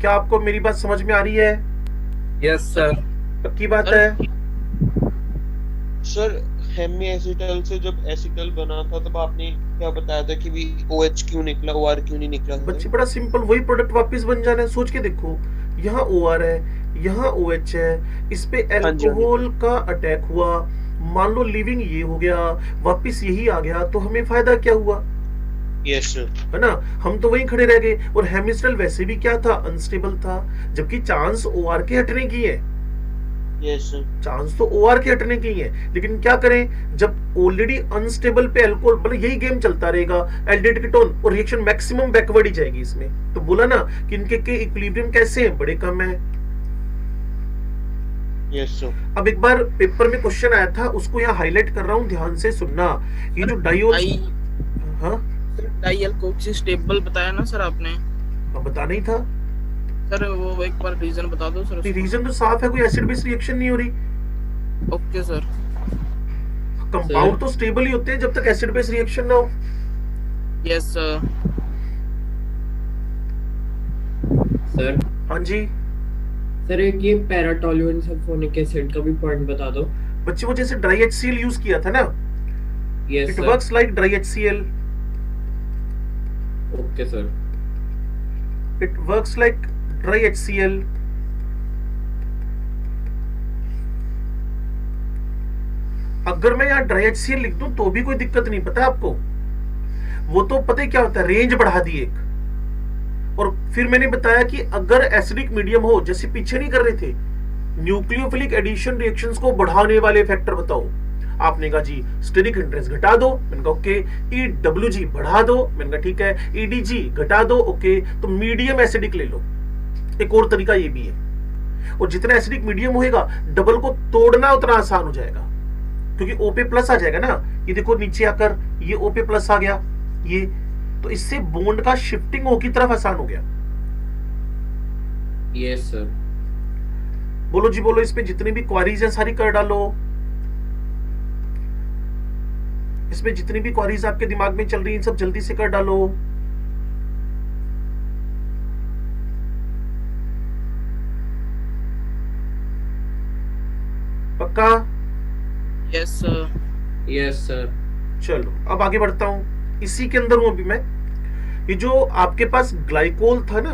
क्या आपको मेरी बात समझ में आ रही है? Yes sir. पक्की बात है? सर हेमी एसिटल से जब एसिटल बना था तब आपने क्या बताया था कि भी OH क्यों निकला, OR क्यों नहीं निकला? बच्चे बड़ा सिंपल, वही प्रोडक्ट वापस बन जाना है। सोच के देखो, यहाँ OR है, यहाँ OH है, इस पे हाँ जी। अल्कोहल का अटैक हुआ, मान लो लिविंग ये हो गया, वापस यही आ गया, तो हमें फायदा क्या हुआ? Yes sir. है ना, हम तो वहीं खड़े रह गए। और हेमिस्ट्रल वैसे भी क्या था, अनस्टेबल था, जबकि चांस OR के हटने की है, यस सर। चांस तो OR के हटने की है, लेकिन क्या करें जब ऑलरेडी अनस्टेबल पे अल्कोहल, मतलब यही गेम चलता रहेगा, एल्डिहाइड कीटोन और रिएक्शन मैक्सिमम बैकवर्ड ही जाएगी इसमें। तो बोला ना कि इनके के इक्विलिब्रियम कैसे हैं, बड़े कम है। Yes sir. अब एक बार पेपर में क्वेश्चन आया था, उसको यहाँ हाईलाइट कर रहा हूँ, ध्यान से सुनना। ये जो डाइओल, हाँ डाई अल्कोक्सी स्टेबल बताया ना सर आपने? अब बता नहीं था सर वो एक बार रीजन बता दो सर। रीजन तो साफ है, कोई एसिड बेस रिएक्शन नहीं हो रही। Okay sir. कंपाउंड तो स्टेबल ही होते हैं जब तक एसिड बेस रिएक्शन ना हो। Yes sir. सर हाँ जी सर, एक ये पैराटोल्यूएन सल्फोनिक एसिड का भी पॉइंट बता दो। बच्चे, वो जैसे ड्राई HCl यूज किया था ना, yes it sir. Works like dry HCl, okay sir. It works like dry HCl। अगर मैं यहाँ ड्राई HCl लिख दूं तो भी कोई दिक्कत नहीं, पता है आपको? वो तो पता है क्या होता है, रेंज बढ़ा दी एक। और फिर मैंने बताया कि अगर एसिडिक मीडियम हो, जैसे पीछे नहीं कर रहे थे, न्यूक्लियोफिलिक एडिशन रिएक्शंस को बढ़ाने वाले फैक्टर बताओ। आपने कहा जी स्टेरिक हिंड्रेंस घटा दो, मैंने कहा ओके। EWG बढ़ा दो, मैंने कहा ठीक है। EDG घटा दो, ओके। तो मीडियम एसिडिक ले लो, एक और तरीका ये भी है। और जितना एसिडिक मीडियम होएगा, डबल को तोड़ना उतना आसान हो जाएगा, क्योंकि O पे प्लस आ जाएगा ना। ये देखो नीचे आकर ये O पे प्लस आ गया, ये तो इससे बॉन्ड का शिफ्टिंग O की तरफ आसान हो गया। Yes sir. बोलो जी बोलो, इसमें जितनी भी क्वारीज हैं सारी कर डालो। इसमें जितनी भी क्वारीज आपके दिमाग में चल रही हैं सब जल्दी से कर डालो। पक्का? Yes sir. Yes sir. चलो अब आगे बढ़ता हूं, इसी के अंदर हूं अभी मैं। ये जो आपके पास ग्लाइकोल था ना,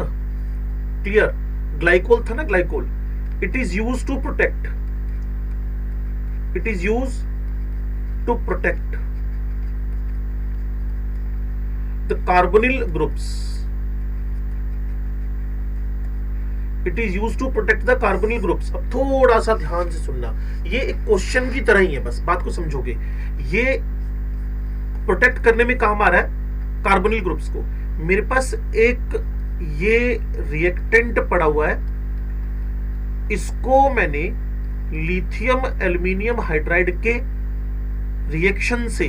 क्लियर, ग्लाइकोल था ना, glycol, it is use to protect, it is use to protect the carbonyl groups, it is use to protect the carbonyl groups. अब थोड़ा सा ध्यान से सुनना, ये एक क्वेश्चन की तरह ही है, बस बात को समझोगे। ये प्रोटेक्ट करने में काम आ रहा है कार्बोनिल ग्रुप्स को। मेरे पास एक ये रिएक्टेंट पड़ा हुआ है, इसको मैंने लिथियम एल्यूमिनियम हाइड्राइड के रिएक्शन से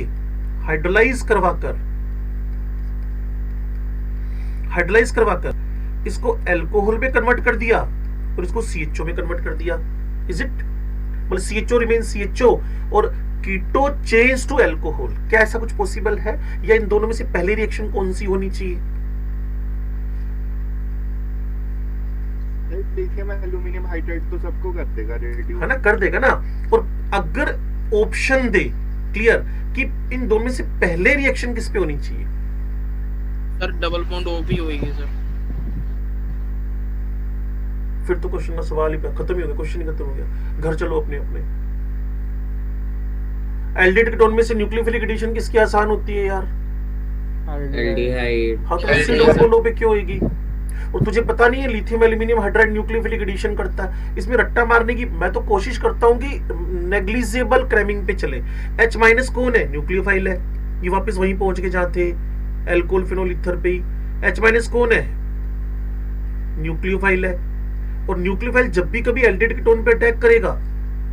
हाइड्रोलाइज करवाकर इसको अल्कोहल में कन्वर्ट कर दिया और इसको CHO में कन्वर्ट कर दिया। Is it? मतलब CHO रिमेन्स CHO और कीटो चेंज टू अल्कोहल। क्या ऐसा कुछ पॉसिबल है, या इन दोनों में से पहली रिएक्शन कौन सी होनी चाहिए? लिथियम एल्यूमिनियम हाइड्राइड तो सबको कर देगा रेडियो, है ना, कर देगा ना। और अगर ऑप्शन दे क्लियर कि इन दोनों में से पहले रिएक्शन किस पे होनी चाहिए, सर डबल बॉन्ड OP होएगी सर। फिर तो क्वेश्चन का सवाल ही खत्म ही हो गया, क्वेश्चन ही खत्म हो गया। घर चलो अपने अपने। एल्डिहाइड कीटोन में से न्यूक्लियोफिलिक एडिशन किसकी आसान होती है यार? एल्डिहाइड। हाँ, तो इससे डबल बॉन्ड पे क्यों होगी? और तुझे पता नहीं है lithium aluminium hydride nucleophilic addition करता है। इसमें रट्टा मारने की मैं तो कोशिश करता हूं कि नेग्लिजिबल क्रैमिंग पे चले। H- कौन है? न्यूक्लियोफाइल है, ये वापस वहीं पहुंच के जाते एल्कोहल फिनोल ईथर पे ही। H- कौन है? न्यूक्लियोफाइल है। और न्यूक्लियोफाइल जब भी कभी एल्डिहाइड कीटोन पे अटैक करेगा,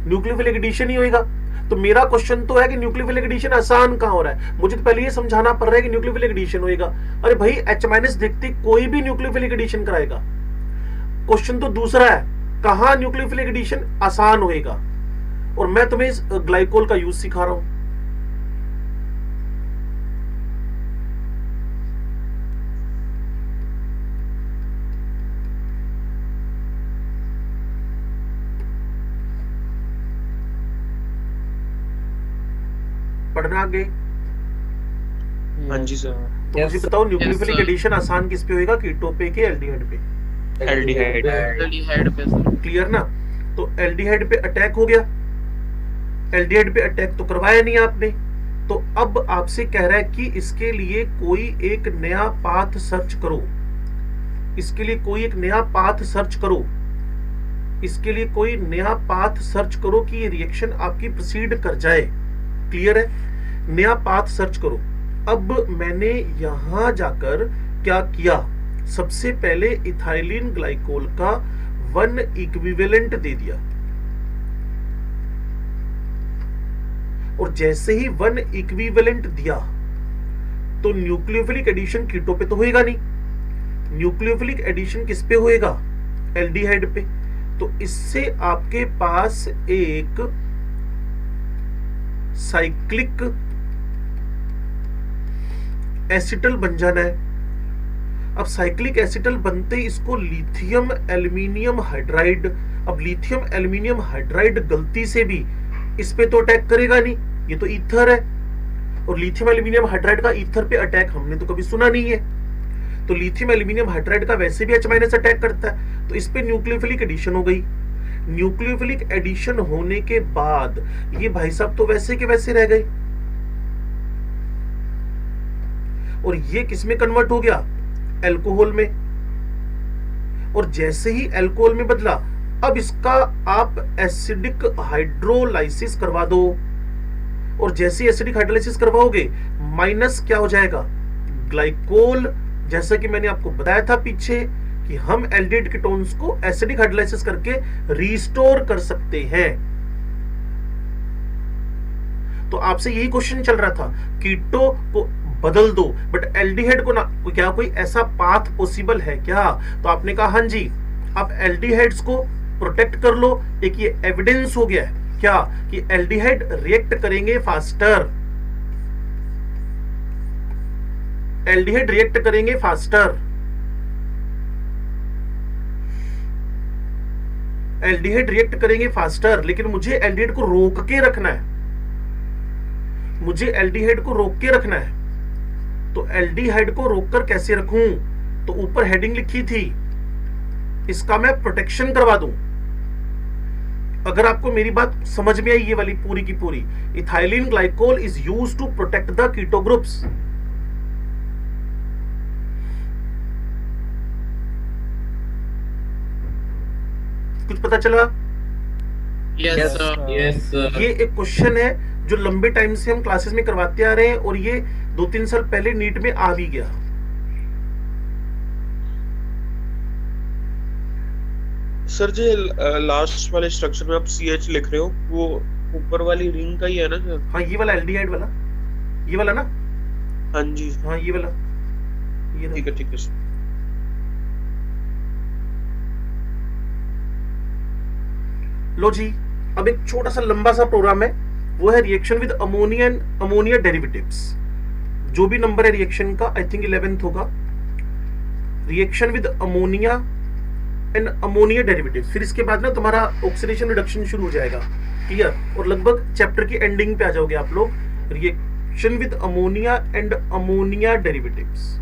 न्यूक्लियोफिलिक एडिशन ही होएगा। तो मेरा क्वेश्चन तो है कि न्यूक्लियोफिलिक एडिशन आसान कहां हो रहा है? मुझे तो पहले ये समझाना पड़ रहा है कि न्यूक्लियोफिलिक एडिशन होएगा। अरे भाई H- देखते कोई भी न्यूक्लियोफिलिक एडिशन कराएगा। क्वेश्चन तो दूसरा है, कहां न्यूक्लियोफिलिक एडिशन आसान होएगा? और मैं तुम्हें इस ग्लाइकोल का यूज सिखा रहा हूं। पढ़ना आगे। हाँ जी सर। तो मुझे बताओ न्यूक्लियोफिलिक एडिशन आसान किस पे होएगा, कीटो पे के एल्डिहाइड पे? एल्डिहाइड। एल्डिहाइड पे सर। क्लियर ना? तो एल्डिहाइड पे अटैक हो गया, एल्डिहाइड पे अटैक तो करवाया नहीं आपने, तो अब आपसे कह रहा है कि इसके लिए कोई एक नया पाथ सर्च करो, इसके लिए कोई एक नया पाथ सर्च करो, इसके लिए कोई नया पाथ सर्च करो कि ये रिएक्शन आपकी प्रोसीड कर जाए। क्लियर है? नया पाथ सर्च करो। अब मैंने यहां जाकर क्या किया, सबसे पहले इथाइलिन ग्लाइकोल का 1 इक्विवेलेंट दे दिया, और जैसे ही 1 इक्विवेलेंट दिया तो न्यूक्लियोफिलिक एडिशन कीटो पे तो होएगा नहीं, न्यूक्लियोफिलिक एडिशन किस पे होएगा? एल्डिहाइड पे। तो इससे आपके पास एक साइक्लिक एसिटल बन जाना है। अब साइक्लिक एसिटल बनते इसको लिथियम एल्यूमिनियम हाइड्राइड, अब लिथियम एल्यूमिनियम हाइड्राइड गलती से भी इस पे तो अटैक करेगा नहीं, ये तो ईथर है, और लिथियम एल्यूमिनियम हाइड्राइड का ईथर पे अटैक हमने तो कभी सुना नहीं है। तो लिथियम एल्यूमिनियम हाइड्राइड का वैसे भी H- अटैक करता है, तो इस पे न्यूक्लियोफिलिक एडिशन हो गई। न्यूक्लियोफिलिक एडिशन होने के बाद ये भाई साहब तो वैसे के वैसे रह गए, और ये किस में कन्वर्ट हो गया? अल्कोहल में। और जैसे ही अल्कोहल में बदला, अब इसका आप एसिडिक हाइड्रोलाइसिस करवा दो, और जैसे एसिडिक हाइड्रोलाइसिस करवाओगे माइनस क्या हो जाएगा? ग्लाइकोल। जैसा कि मैंने आपको बताया था पीछे कि हम एल्डिहाइड कीटोन्स को एसिडिक हाइड्रोलाइसिस करके रिस्टोर कर सकते हैं। तो आपसे यही क्वेश्चन चल रहा था, कीटो को बदल दो बट एल्डिहाइड को ना, क्या कोई ऐसा पाथ पॉसिबल है क्या? तो आपने कहा हां जी, आप एल्डिहाइड्स को प्रोटेक्ट कर लो। एक ये एविडेंस हो गया है क्या कि एल्डिहाइड रिएक्ट करेंगे फास्टर, एल्डिहाइड रिएक्ट करेंगे फास्टर, एल्डिहाइड रिएक्ट करेंगे फास्टर। लेकिन मुझे एल्डिहाइड को रोक के रखना है, मुझे एल्डिहाइड को रोक के रखना है। तो एल्डिहाइड को रोककर कैसे रखूं? तो ऊपर हेडिंग लिखी थी, इसका मैं प्रोटेक्शन करवा दूं। अगर आपको मेरी बात समझ में आई ये वाली पूरी की पूरी, ethylene glycol is used to protect the keto groups. कुछ पता चला? Yes sir. Yes sir. ये एक क्वेश्चन है जो लंबे टाइम से हम क्लासेस में करवाते आ रहे हैं, और ये 2-3 साल पहले नीट में आ भी गया। सर जी लास्ट वाले स्ट्रक्चर में आप CH लिख रहे हो, वो ऊपर वाली रिंग का ही है ना सर? हाँ ये वाला एल्डिहाइड वाला, ये वाला ना? हाँ जी, हाँ ये वाला, ये ठीक है, ठीक है सर। लो जी, अब एक छोटा सा लंबा सा प्रोग्राम है, वो है reaction with ammonia and ammonia derivatives. जो भी नंबर है रिएक्शन का, आई थिंक 11th होगा, reaction with ammonia and ammonia derivatives. फिर इसके बाद ना तुम्हारा ऑक्सीडेशन रिडक्शन शुरू हो जाएगा। क्लियर? और लगभग चैप्टर की एंडिंग पे आ जाओगे आप लोग। Reaction with ammonia and ammonia derivatives,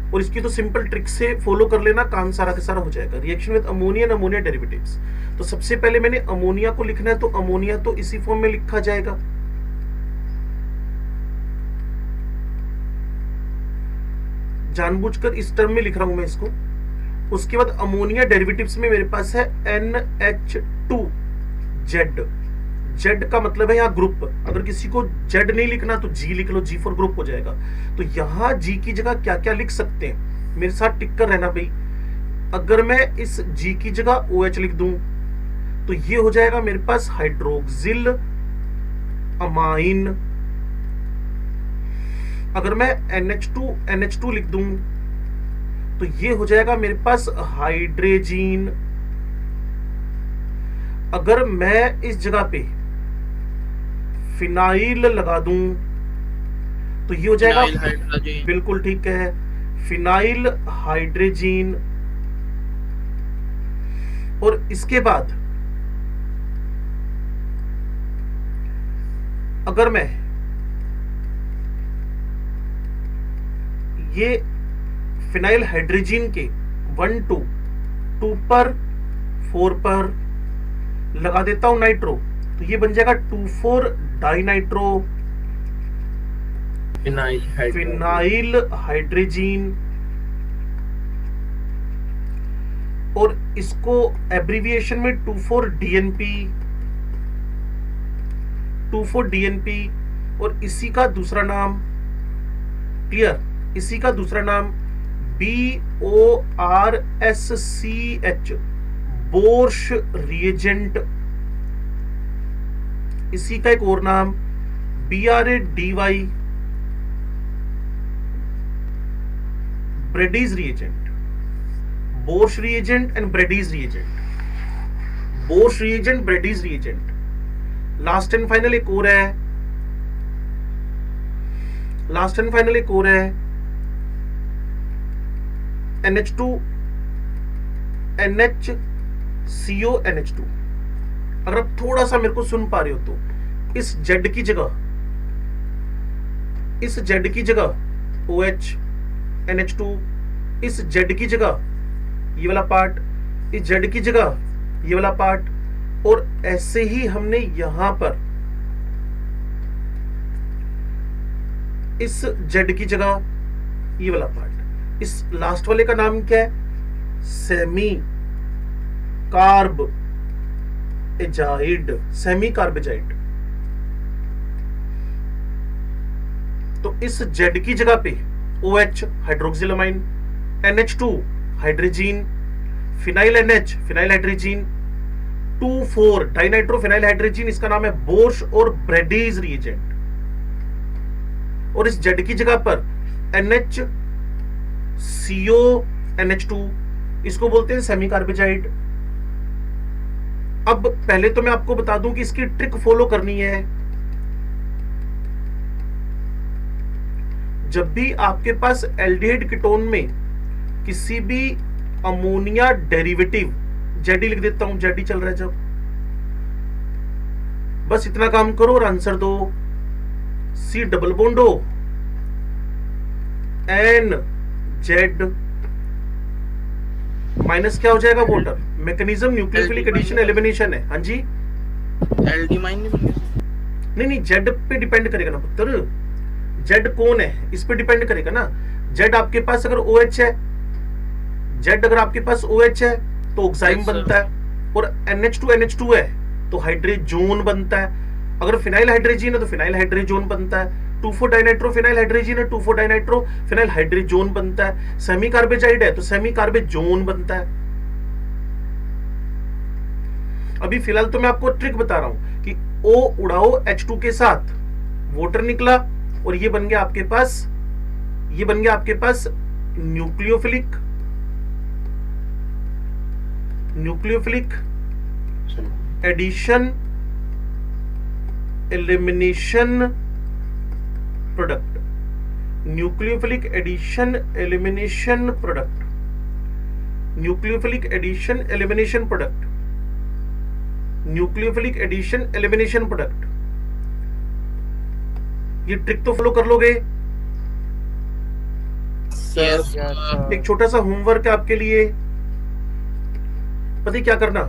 और इसकी तो सिंपल ट्रिक से फॉलो कर लेना, काम सारा का सारा हो जाएगा। Reaction with ammonia and ammonia derivatives. तो सबसे पहले मैंने अमोनिया को लिखना है, तो अमोनिया तो इसी फॉर्म में लिखा जाएगा। जानबूझकर इस टर्म में लिख रहा हूं मैं इसको। उसके बाद अमोनिया डेरिवेटिव्स में मेरे पास है NH2Z। जेड का मतलब है यहाँ ग्रुप। अगर किसी को जेड नहीं लिखना तो जी लिख लो, जी फॉर ग्रुप हो जाएगा। तो यहाँ जी की जगह क्या क्या लिख सकते हैं, मेरे साथ टिक कर रहना भाई। अगर मैं इस जी की जगह OH लिख दूं तो ये हो जाएगा मेरे पास हाइड्रोक्सिल अमाइन। अगर मैं NH2 लिख दूं तो ये हो जाएगा मेरे पास हाइड्रोजीन। अगर मैं इस जगह पे फिनाइल लगा दूं तो ये हो जाएगा, फिनाइल हाइड्रोजीन। बिल्कुल ठीक है, फिनाइल हाइड्रोजीन। और इसके बाद अगर मैं ये फिनाइल हाइड्रोजन के 1 2 2 पर 4 पर लगा देता हूं नाइट्रो, तो ये बन जाएगा 2,4 डाइनाइट्रो फिनाइल हाइड्रोजन। और इसको एब्रिविएशन में 2,4 DNP 2,4 DNP। और इसी का दूसरा नाम, क्लियर, इसी का दूसरा नाम BORSCH बोर्श रिएजेंट। इसी का एक और नाम BRADY Brady's reagent. Borsch reagent and Brady's reagent, Borsch reagent, Brady's reagent. Last and final एक और है, लास्ट एंड फाइनल एक और है NH2 NHCO NH2। अगर आप थोड़ा सा मेरे को सुन पा रहे हो तो इस Z की जगह, इस Z की जगह OH NH2, इस Z की जगह ये वाला पार्ट, इस Z की जगह ये वाला पार्ट, और ऐसे ही हमने यहां पर इस Z की जगह ये वाला पार्ट। इस लास्ट वाले का नाम क्या है? Semi carb azide, semi carbazide. तो इस Z की जगह पे OH हाइड्रोक्सिलमाइन, NH2 hydrogen, phenyl NH phenyl hydrogen, 2,4 dinitro phenyl hydrogen, इसका नाम है बोर्श और ब्रेडीज रिएजेंट। और इस Z की जगह पर NHCO NH2, इसको बोलते हैं सेमी कार्बेजाइड। अब पहले तो मैं आपको बता दूं कि इसकी ट्रिक फॉलो करनी है। जब भी आपके पास एल्डिहाइड कीटोन में किसी भी अमोनिया डेरिवेटिव, जेडी लिख देता हूं, जेडी चल रहा है जब, बस इतना काम करो और आंसर दो। C double bond O NZ minus क्या हो जाएगा water. Mechanism nucleophilic addition elimination है। हाँ जी, LD माइन नहीं Z पे डिपेंड करेगा ना पुत्र, Z कौन है इस पे डिपेंड करेगा ना। Z आपके पास अगर OH है, Z अगर आपके पास OH है तो ऑक्साइम बनता है, और NH2 NH2 है तो हाइड्रोजोन बनता है। अगर फिनाइल हाइड्रोजन है तो फिनाइल हाइड्रोजोन बनता है। 2,4 डाइनाइट्रो फिनाइल हाइड्रोजन है, 2,4 डाइनाइट्रो फिनाइल हाइड्रोजोन बनता है। सेमी कार्बेजाइड है तो सेमी कार्बेजोन बनता है। अभी फिलहाल तो मैं आपको ट्रिक बता रहा हूं कि O उड़ाओ H2 के साथ, वाटर निकला और ये बन गया आपके पास, ये बन गया आपके पास nucleophilic addition elimination product, nucleophilic addition elimination product, nucleophilic addition elimination product, nucleophilic addition elimination product. ये ट्रिक तो फॉलो कर लोगे। एक छोटा सा होमवर्क है आपके लिए, पता है क्या करना,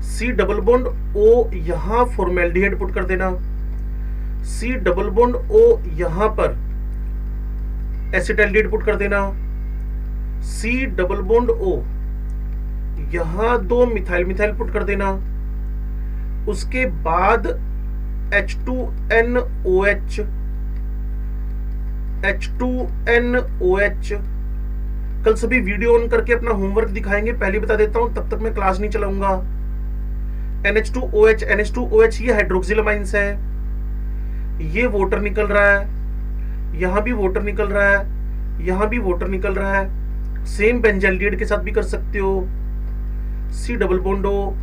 C डबल बॉन्ड O यहां फॉर्मेल्डिहाइड पुट कर देना, C डबल बॉन्ड O यहां पर एसिटाल्डिहाइड पुट कर देना, C डबल बॉन्ड O यहां 2 मिथाइल मिथाइल पुट कर देना। उसके बाद H2NOH कल सभी वीडियो ऑन करके अपना होमवर्क दिखाएंगे। पहले बता देता हूं, तब तक मैं क्लास नहीं चलाऊंगा। NH2OH ये हाइड्रोक्सिलमाइंस है, ये वाटर निकल रहा है, यहां भी वाटर निकल रहा है, यहां भी वाटर निकल रहा है। सेम बेंजाल्डिहाइड के साथ भी कर सकते हो। C डबल बॉन्ड O,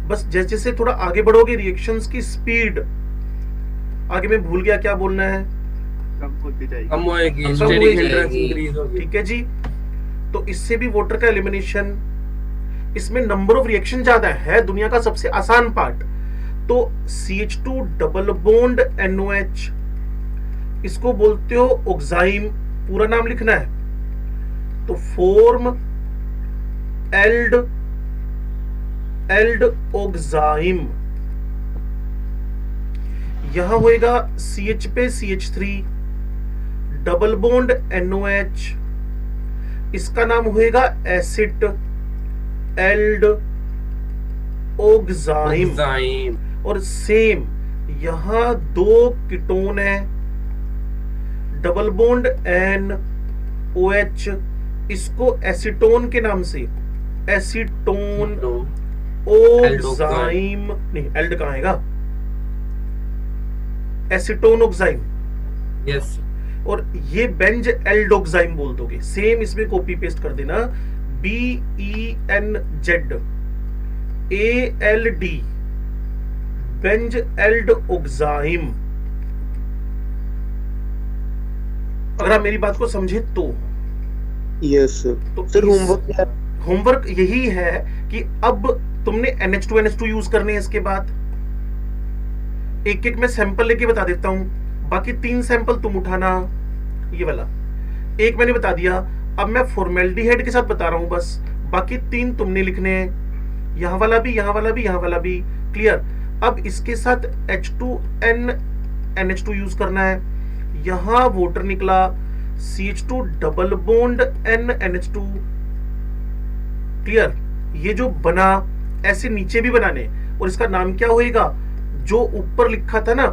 बस जैसे जैसे थोड़ा आगे बढ़ोगे रिएक्शंस की स्पीड, आगे मैं भूल गया क्या बोलना है, कम होएगी, स्टेडी हिंड्रेंस इंक्रीज होगी। ठीक है जी। तो इससे भी वाटर का एलिमिनेशन, इसमें नंबर ऑफ रिएक्शन ज्यादा है, दुनिया का सबसे आसान पार्ट। तो CH2 डबल बॉन्ड NOH, इसको बोलते हो ऑक्साइम, पूरा नाम लिखना है, तो फॉर्म एल्ड ऑक्साइम, यहां होएगा CH पे CH3, डबल बॉन्ड NOH, इसका नाम होएगा एसिड एल्ड ऑक्साइम। और सेम यहां 2 कीटोन है, डबल बॉन्ड NOH, इसको एसीटोन के नाम से, एसीटोन ऑक्साइम, नहीं एल्ड कहां आएगा, एसीटोन ऑक्साइम। यस। और ये बेंज एल्डोक्साइम बोल दोगे, सेम इसमें कॉपी पेस्ट कर देना, BENZ ALD, बेंज एल्डोक्साइम। अगर आप मेरी बात को समझे तो यस तो सर। होमवर्क क्या है? होमवर्क यही है कि अब तुमने NH2 NH2 यूज करने हैं। इसके बाद एक एक मैं सैंपल लेके बता देता हूं, बाकी 3 सैंपल तुम उठाना। ये वाला एक मैंने बता दिया, अब मैं फॉर्मेल्डिहाइड के साथ बता रहा हूं बस, बाकी 3 तुमने लिखने हैं, यहां वाला भी, यहां वाला भी, यहां वाला भी। क्लियर? अब इसके साथ H2N NH2 यूज करना है, यहां वाटर निकला, CH2 double bond N NH2। Clear? ये जो बना ऐसे नीचे भी बनाने, और इसका नाम क्या होएगा, जो ऊपर लिखा था ना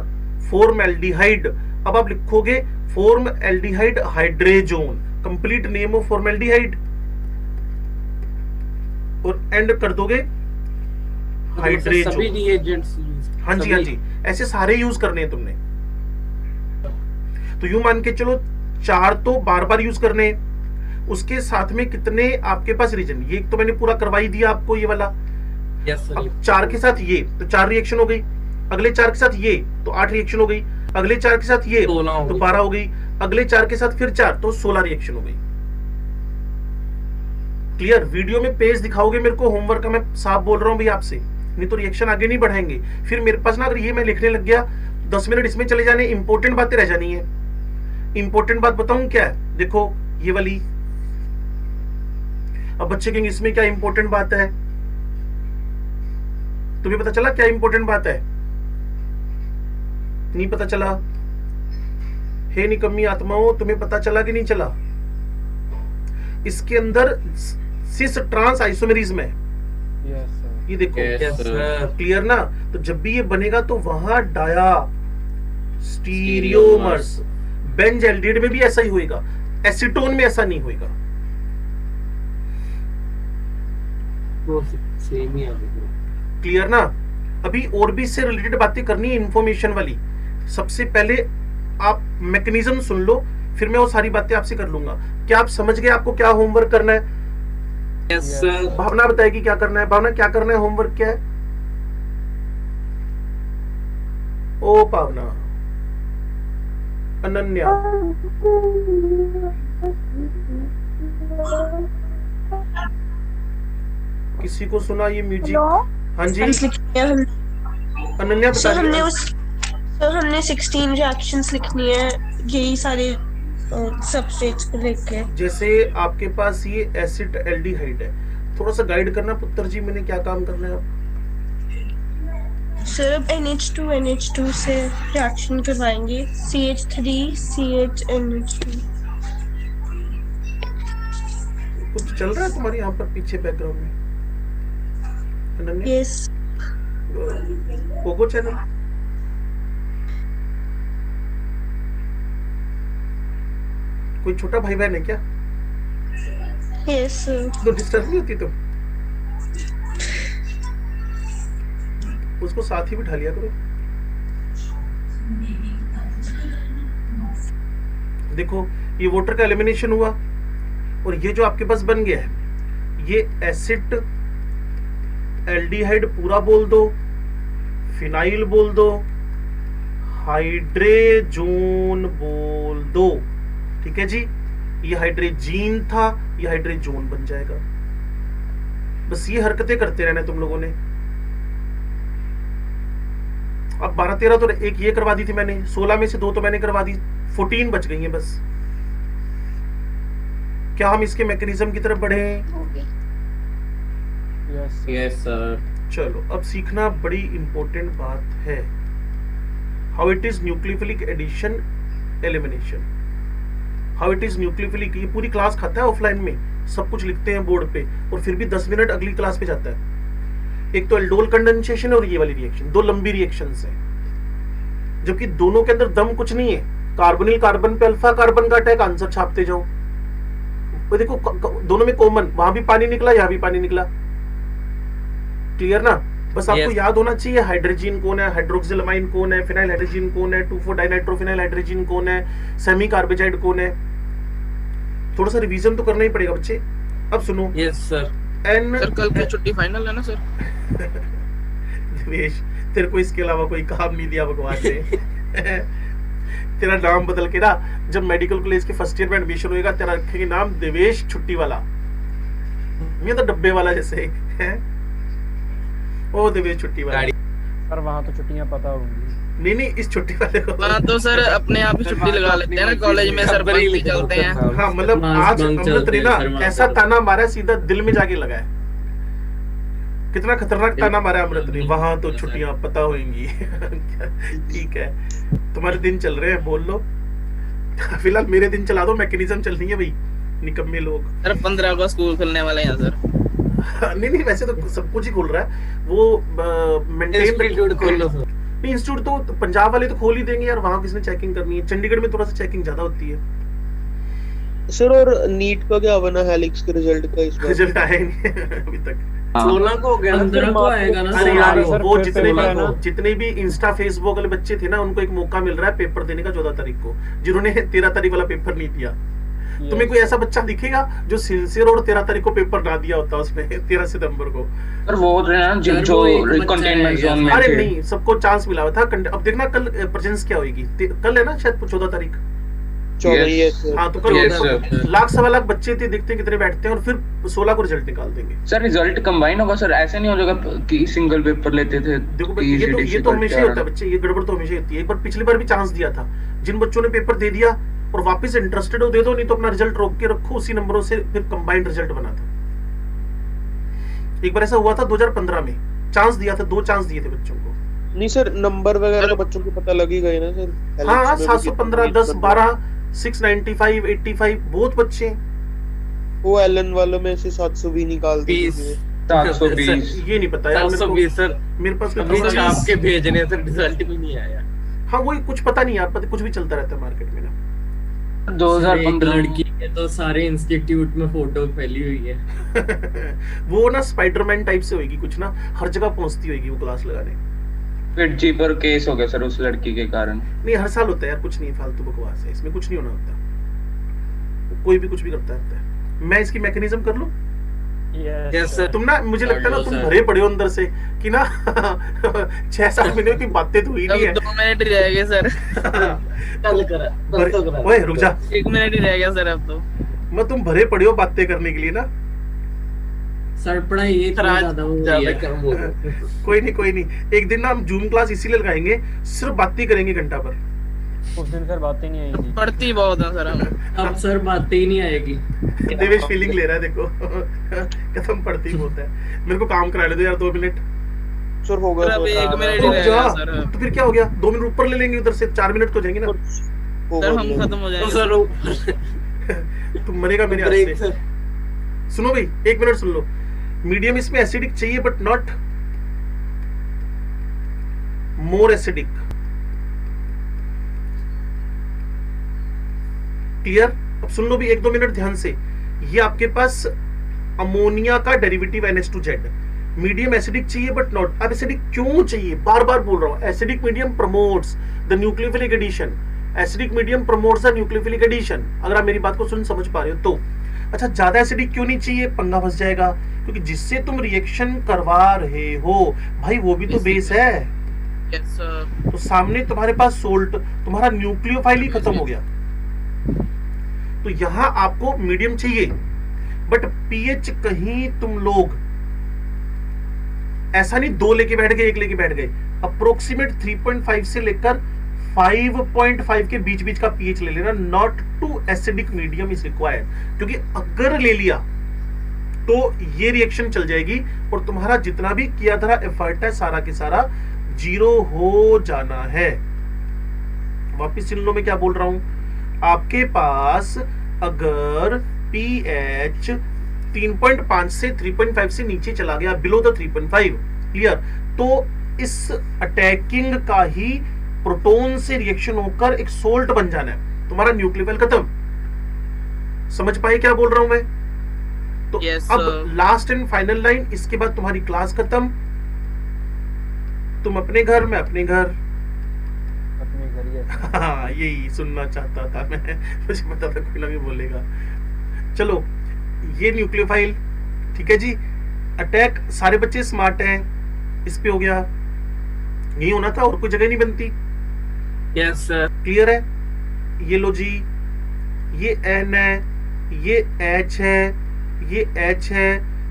फॉर्मेल्डिहाइड, अब आप लिखोगे formaldehyde hydrazone, complete name of formaldehyde, और एंड कर दोगे हाइड्रेजोन। सभी रिएजेंट्स हाँ जी, हाँ जी, ऐसे सारे यूज करने हैं तुमने। तो यूं मान के चलो 4 तो बार बार यूज करने, उसके साथ में कितने आपके पास रीजन, ये तो मैंने पूरा करवाई दिया आपको ये वाला। Yes sir. अब 4 के साथ ये तो 4 रिएक्शन हो गई, अगले 4 के साथ ये तो 8 रिएक्शन हो गई, अगले 4 के साथ ये तो 12 हो गई, अगले 4 के साथ फिर 4 तो 16 रिएक्शन हो गई। क्लियर? वीडियो में पेज दिखाओगे मेरे को, होमवर्क का मैं साफ बोल रहा हूं भाई आपसे, नहीं तो रिएक्शन आगे नहीं बढ़ाएंगे। फिर मेरे पास ना अगर ये मैं लिखने लग गया 10 मिनट इसमें चले जाने, इंपॉर्टेंट बातें रह जानी है। इंपॉर्टेंट बात बताऊं क्या है, देखो ये वाली। अब बच्चे कहेंगे इसमें क्या इंपॉर्टेंट बात है, तुम्हें पता चला क्या इंपॉर्टेंट बात है? नहीं पता चला? हे निकम्मी आत्माओं, तुम्हें पता चला कि नहीं चला? इसके अंदर सिस ट्रांस आइसोमेरिज्म है। Yes sir. ये देखो, यस सर। क्लियर ना? तो जब भी ये बनेगा तो वहां डाया स्टीरियोमर्स, बेंज एल्डिहाइड में भी ऐसा ही होएगा, एसीटोन में ऐसा नहीं होएगा। वो सेम ही है। क्लियर ना? अभी और भी इससे रिलेटेड बातें करनी है, इंफॉर्मेशन वाली। सबसे पहले आप मैकेनिज्म सुन लो, फिर मैं वो सारी बातें आपसे कर लूंगा। क्या आप समझ गए आपको क्या होमवर्क करना है? Yes sir. भावना बताएगी क्या करना है। भावना क्या करना है, होमवर्क क्या है? ओ भावना, अनन्या, किसी को सुना ये म्यूजिक? हाँ जी अनन्या बता रही है। हमने 16 रिएक्शंस लिखनी है, यही सारे सबस्ट्रेट्स को लेके। जैसे आपके पास ये एसिड एल्डिहाइड है, थोड़ा सा गाइड करना पुत्र जी, मैंने क्या काम करना है? सर अब NH2 से रिएक्शन करवाएंगे, CH3 CHNH2। कुछ चल रहा है तुम्हारे यहाँ पर पीछे बैकग्राउंड में? यस। पोगो चैनल कोई छोटा भाई बहन है क्या? Yes sir. तो डिस्टर्ब नहीं होती तुम? उसको साथ ही बिठा लिया करो। देखो ये वाटर का एलिमिनेशन हुआ, और ये जो आपके पास बन गया है, ये एसिड एल्डिहाइड पूरा बोल दो, फिनाइल बोल दो, हाइड्रेजोन बोल दो। ठीक है जी, ये हाइड्रेजीन था, ये हाइड्रेजोन बन जाएगा। बस ये हरकतें करते रहना तुम लोगों ने। अब 12-13 तो एक ये करवा दी थी मैंने, 16 में से 2 तो मैंने करवा दी, 14 बच गई हैं बस। क्या हम इसके मैकेनिज्म की तरफ बढ़े? Yes sir. चलो अब सीखना बड़ी इंपॉर्टेंट बात है, how it is nucleophilic addition elimination, how it is nucleophilic. ये पूरी क्लास खाता है ऑफलाइन में, सब कुछ लिखते हैं बोर्ड पे और फिर भी 10 मिनट अगली क्लास पे जाता है। एक तो एल्डोल कंडेंसेशन और ये वाली रिएक्शन, दो लंबी रिएक्शंस हैं, जबकि दोनों के अंदर दम कुछ नहीं है। कार्बोनिल कार्बन पे अल्फा कार्बन का अटैक, आंसर छापते जाओ। वो देखो दोनों में कॉमन, वहां भी पानी निकला, यहां भी पानी निकला। क्लियर ना? बस आपको याद होना चाहिए हाइड्रोजन कौन है, हाइड्रोक्सिलमाइन कौन है, फिनाइल हाइड्रोजन कौन है, 2,4-डाइनाइट्रोफिनाइल हाइड्रोजन कौन है, सेमी कार्बोजाइड कौन है। थोड़ा सा रिवीजन तो करना ही पड़ेगा बच्चे। अब सुनो। Yes sir. सर कल की छुट्टी फाइनल है ना सर? दिवेश, तेरे को इसके अलावा कोई काम नहीं दिया भगवान ने। तेरा नाम बदल के ना, जब मेडिकल कॉलेज के फर्स्ट ईयर में एडमिशन होएगा, तेरा रखेंगे नाम देवेश छुट्टी वाला। ये तो डब्बे वाला जैसे है। ओ देवेश छुट्टी वाला। सर वहाँ तो छुट्टियां पता होंगी। नहीं, इस छुट्टी वाले को वहाँ तो सर अपने आप ही छुट्टी लगा लेते हैं ना, कॉलेज में सर बंक भी चलते हैं। हाँ मतलब आज अमृत ने ना ऐसा ताना मारा, सीधा दिल में जाके लगा है। कितना खतरनाक ताना मारा अमृत ने, वहां तो छुट्टियां पता होंगी। ठीक है, तुम्हारे दिन चल रहे हैं, बोल लो। फिलहाल मेरे दिन चला दो, मैकेनिज्म चल रही है भाई, निकम्मे लोग। सर 15 को स्कूल खुलने वाले हैं सर। नहीं वैसे तो सब कुछ ही खोल रहा है वो, मेंटेन खोल लो सर। नहीं इंस्टीट्यूट तो पंजाब वाले तो खोल ही देंगे यार, वहां किसने चेकिंग करनी है। चंडीगढ़ में थोड़ा सा चेकिंग ज्यादा होती है सर। और नीट का क्या बना हेलिक्स के रिजल्ट का? इस बार रिजल्ट आया नहीं अभी तक। 16 को हो गया, 15 को आएगा ना। अरे यार वो जितने भी इंस्टा फेसबुक वाले बच्चे थे ना, उनको एक मौका मिल रहा है पेपर देने का 14 तारीख को, जिन्होंने 13 तारीख वाला पेपर नहीं दिया। तुम्हें कोई ऐसा बच्चा दिखेगा जो सिंसियर और 13 तारीख को पेपर ना दिया होता उसने, 13 सितंबर को। पर वो जो कंटेनमेंट जोन में, अरे नहीं, सबको चांस मिला हुआ था। अब देखना कल प्रेजेंस क्या होगी, कल है ना शायद 14 तारीख। हाँ तो कल लाख सवा लाख बच्चे थे, देखते हैं कितने बैठते हैं, और फिर 16 को रिजल्ट निकाल देंगे। सर रिजल्ट कंबाइन होगा सर, ऐसे नहीं हो जाएगा कि सिंगल पेपर लेते थे। देखो ये तो हमेशा ही होता है बच्चे, ये गड़बड़ तो हमेशा होती है। एक बार पिछली बार भी चांस दिया था, जिन बच्चों ने पेपर दे दिया और वापस इंटरेस्टेड हो दे दो, नहीं तो अपना रिजल्ट रोक के रखो, उसी नंबरों से फिर कंबाइंड रिजल्ट बना था। एक बार ऐसा हुआ था 2015 में, चांस दिया था, 2 चांस दिए थे बच्चों को। नहीं सर, नंबर वगैरह तो बच्चों को पता लग ही गए ना सर। हाँ 715, 10, 12, 695, 85 बहुत बच्चे। वो एलन वालों में से 720 निकाल दिए। 720 ये नहीं पता यार, 720 सर मेरे पास आपके भेजने सर, रिजल्ट भी नहीं आया। हाँ वही कुछ पता नहीं यार, पता कुछ भी चलता रहता है मार्केट में ना। 2015 लड़की के तो सारे इंस्टीट्यूट में फोटो फैली हुई है। वो ना स्पाइडरमैन टाइप से होगी कुछ ना, हर जगह पहुंचती होगी वो क्लास लगाने। फिर जी पर केस हो गया सर उस लड़की के कारण। नहीं हर साल होता है यार, कुछ नहीं, फालतू बकवास है, इसमें कुछ नहीं होना होता, कोई भी कुछ भी करता रहता है। मैं इसकी मैकेनिज्म कर लूं? यस तुम ना, मुझे लगता है ना तुम भरे पड़े हो अंदर से कि ना 6-7 महीने की बातें तो हुई नहीं है। 2 मिनट ही रह गए सर। कल करा। ओए रुक जा, 1 मिनट ही रह गया सर अब तो। मैं तुम भरे पड़े हो बातें करने के लिए ना। सर पढ़ाई ये ज्यादा कम हो गया। कोई नहीं, एक दिन ना हम जूम क्लास इसीलिए लगाएंगे, सिर्फ बातें करेंगे घंटा पर। उस दिन सर बातें नहीं आएंगी, पढ़ती बहुत है सर हम। अब सर बातें ही नहीं आएगी। देवेश फीलिंग ले रहा है, देखो कसम पड़ती बहुत है। मेरे को काम करा ले दो यार 2 मिनट। सर होगा अब तो 1 मिनट ही रह गया सर। तो फिर क्या हो गया, 2 मिनट ऊपर ले लेंगे, उधर से 4 मिनट तो जाएंगे ना। सर हम खत्म हो जाएंगे सर। तुम मरेगा मेरे हाथ से। सुनो भाई 1 मिनट सुन लो। मीडियम इसमें एसिडिक चाहिए but not more acidic. Clear? अब सुन लो भी 1-2 मिनट ध्यान से। ये आपके पास अमोनिया का डेरिवेटिव NH2Z, मीडियम एसिडिक चाहिए बट नॉट। अब एसिडिक क्यों चाहिए, बार बार बोल रहा हूं, acidic medium promotes the nucleophilic addition. Acidic medium promotes the nucleophilic addition. अगर आप मेरी बात को समझ पा रहे हो तो। अच्छा ज्यादा एसिडिक क्यों नहीं चाहिए, पंगा फंस जाएगा, क्योंकि जिससे तुम रिएक्शन करवा रहे हो भाई वो भी तो बेस है। Yes sir. तो सामने तुम्हारे पास सोल्ट, तुम्हारा न्यूक्लियोफाइल ही खत्म हो गया। तो यहां आपको मीडियम चाहिए बट पीएच कहीं तुम लोग ऐसा नहीं 2 लेके बैठ गए, 1 लेके बैठ गए, अप्रोक्सीमेट 3.5 से लेकर 5.5 के बीच बीच का पीएच ले लेना, not too acidic medium is required, क्योंकि अगर ले लिया तो ये रिएक्शन चल जाएगी और तुम्हारा जितना भी किया था एफर्ट है सारा के सारा जीरो हो जाना है। वापिस सुन लो मैं क्या बोल रहा हूं, आपके पास अगर पीएच 3.5 से 3.5 से नीचे चला गया, बिलो द 3.5, क्लियर, तो इस अटैकिंग का ही प्रोटॉन से रिएक्शन होकर एक सोल्ट बन जाना है, तुम्हारा न्यूक्लियोफाइल खत्म। समझ पाए क्या बोल रहा हूं मैं? तो yes, अब लास्ट एंड फाइनल लाइन, इसके बाद तुम्हारी क्लास खत्म, तुम अपने घर, मैं अपने घर। अपने घर ही है। हाँ यही सुनना चाहता था मैं, मुझे पता था कोई ना भी बोलेगा। चलो ये न्यूक्लियोफाइल, ठीक है जी। अटैक, सारे बच्चे स्मार्ट हैं, इस पे हो गया, यही होना था और कोई जगह नहीं बनती। Yes sir. क्लियर है? ये लो जी, ये एन है, ये एच है, ये एच है,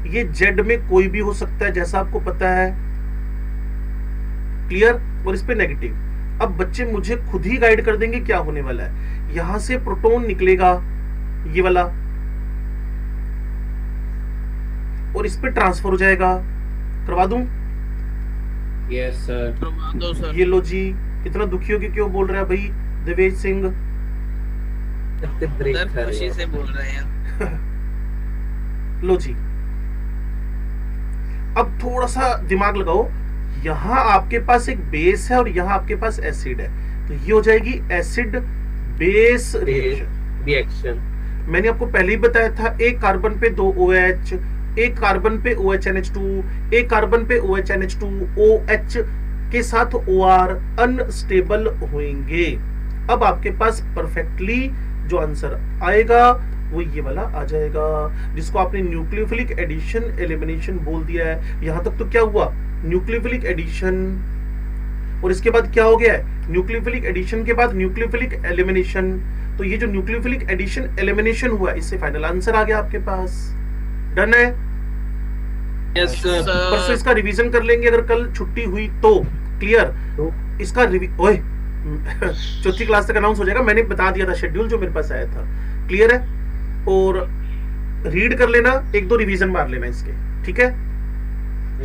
ये जेड में कोई भी हो सकता है जैसा आपको पता है, क्लियर। और इस पे नेगेटिव। अब बच्चे मुझे खुद ही गाइड कर देंगे क्या होने वाला है। यहां से प्रोटॉन निकलेगा ये वाला और इस पे ट्रांसफर हो जाएगा। करवा दूं? Yes sir. करवा दो सर। ये लो जी, इतना दुखी हो के क्यों बोल रहा है भाई देवेश सिंह? सर खुशी से बोल रहे हैं। लो जी, अब थोड़ा सा दिमाग लगाओ, यहां आपके पास एक बेस है और यहां आपके पास एसिड है, तो ये हो जाएगी एसिड बेस रिएक्शन। मैंने आपको पहले ही बताया था, एक कार्बन पे 2 OH, एक कार्बन पे OH NH2, एक कार्बन पे OH NH2, OH के साथ OR अनस्टेबल होंगे। अब आपके पास परफेक्टली जो आंसर आएगा वो ये वाला आ जाएगा, जिसको आपने न्यूक्लियोफिलिक एडिशन एलिमिनेशन बोल दिया है। यहां तक तो क्या हुआ? न्यूक्लियोफिलिक एडिशन, और इसके बाद क्या हो गया है? न्यूक्लियोफिलिक एडिशन के बाद न्यूक्लियोफिलिक एलिमिनेशन। तो ये जो न्यूक्लियोफिलिक एडिशन एलिमिनेशन हुआ, इससे फाइनल आंसर आ गया आपके पास। डन है? Yes sir. परसों इसका रिवीजन कर लेंगे अगर कल छुट्टी हुई तो। क्लियर? इसका ओए चौथी क्लास तक अनाउंस हो जाएगा, मैंने बता दिया था शेड्यूल जो मेरे पास आया था। क्लियर है? और रीड कर लेना, 1-2 रिवीजन मार लेना इसके, ठीक है?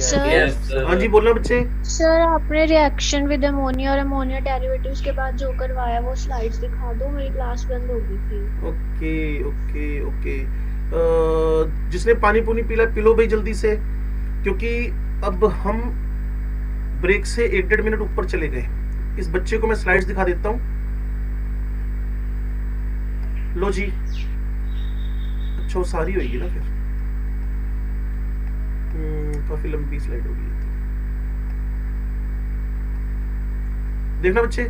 सर हाँ जी बोलना बच्चे। सर आपने रिएक्शन विद अमोनिया और अमोनिया डेरिवेटिव्स के बाद जो करवाया वो स्लाइड्स दिखा दो, मेरी क्लास बंद हो गई थी। Okay okay okay. जिसने पानी पुनी पी लो भाई जल्दी से, क्योंकि अब हम ब्रेक से 1-1.5 मिनट ऊपर चले गए। इस बच्चे को मैं स्लाइड्स दिखा देता हूँ। लो जी, अच्छा वो सारी होगी ना फिर, काफी लंबी स्लाइड होगी। देखना बच्चे,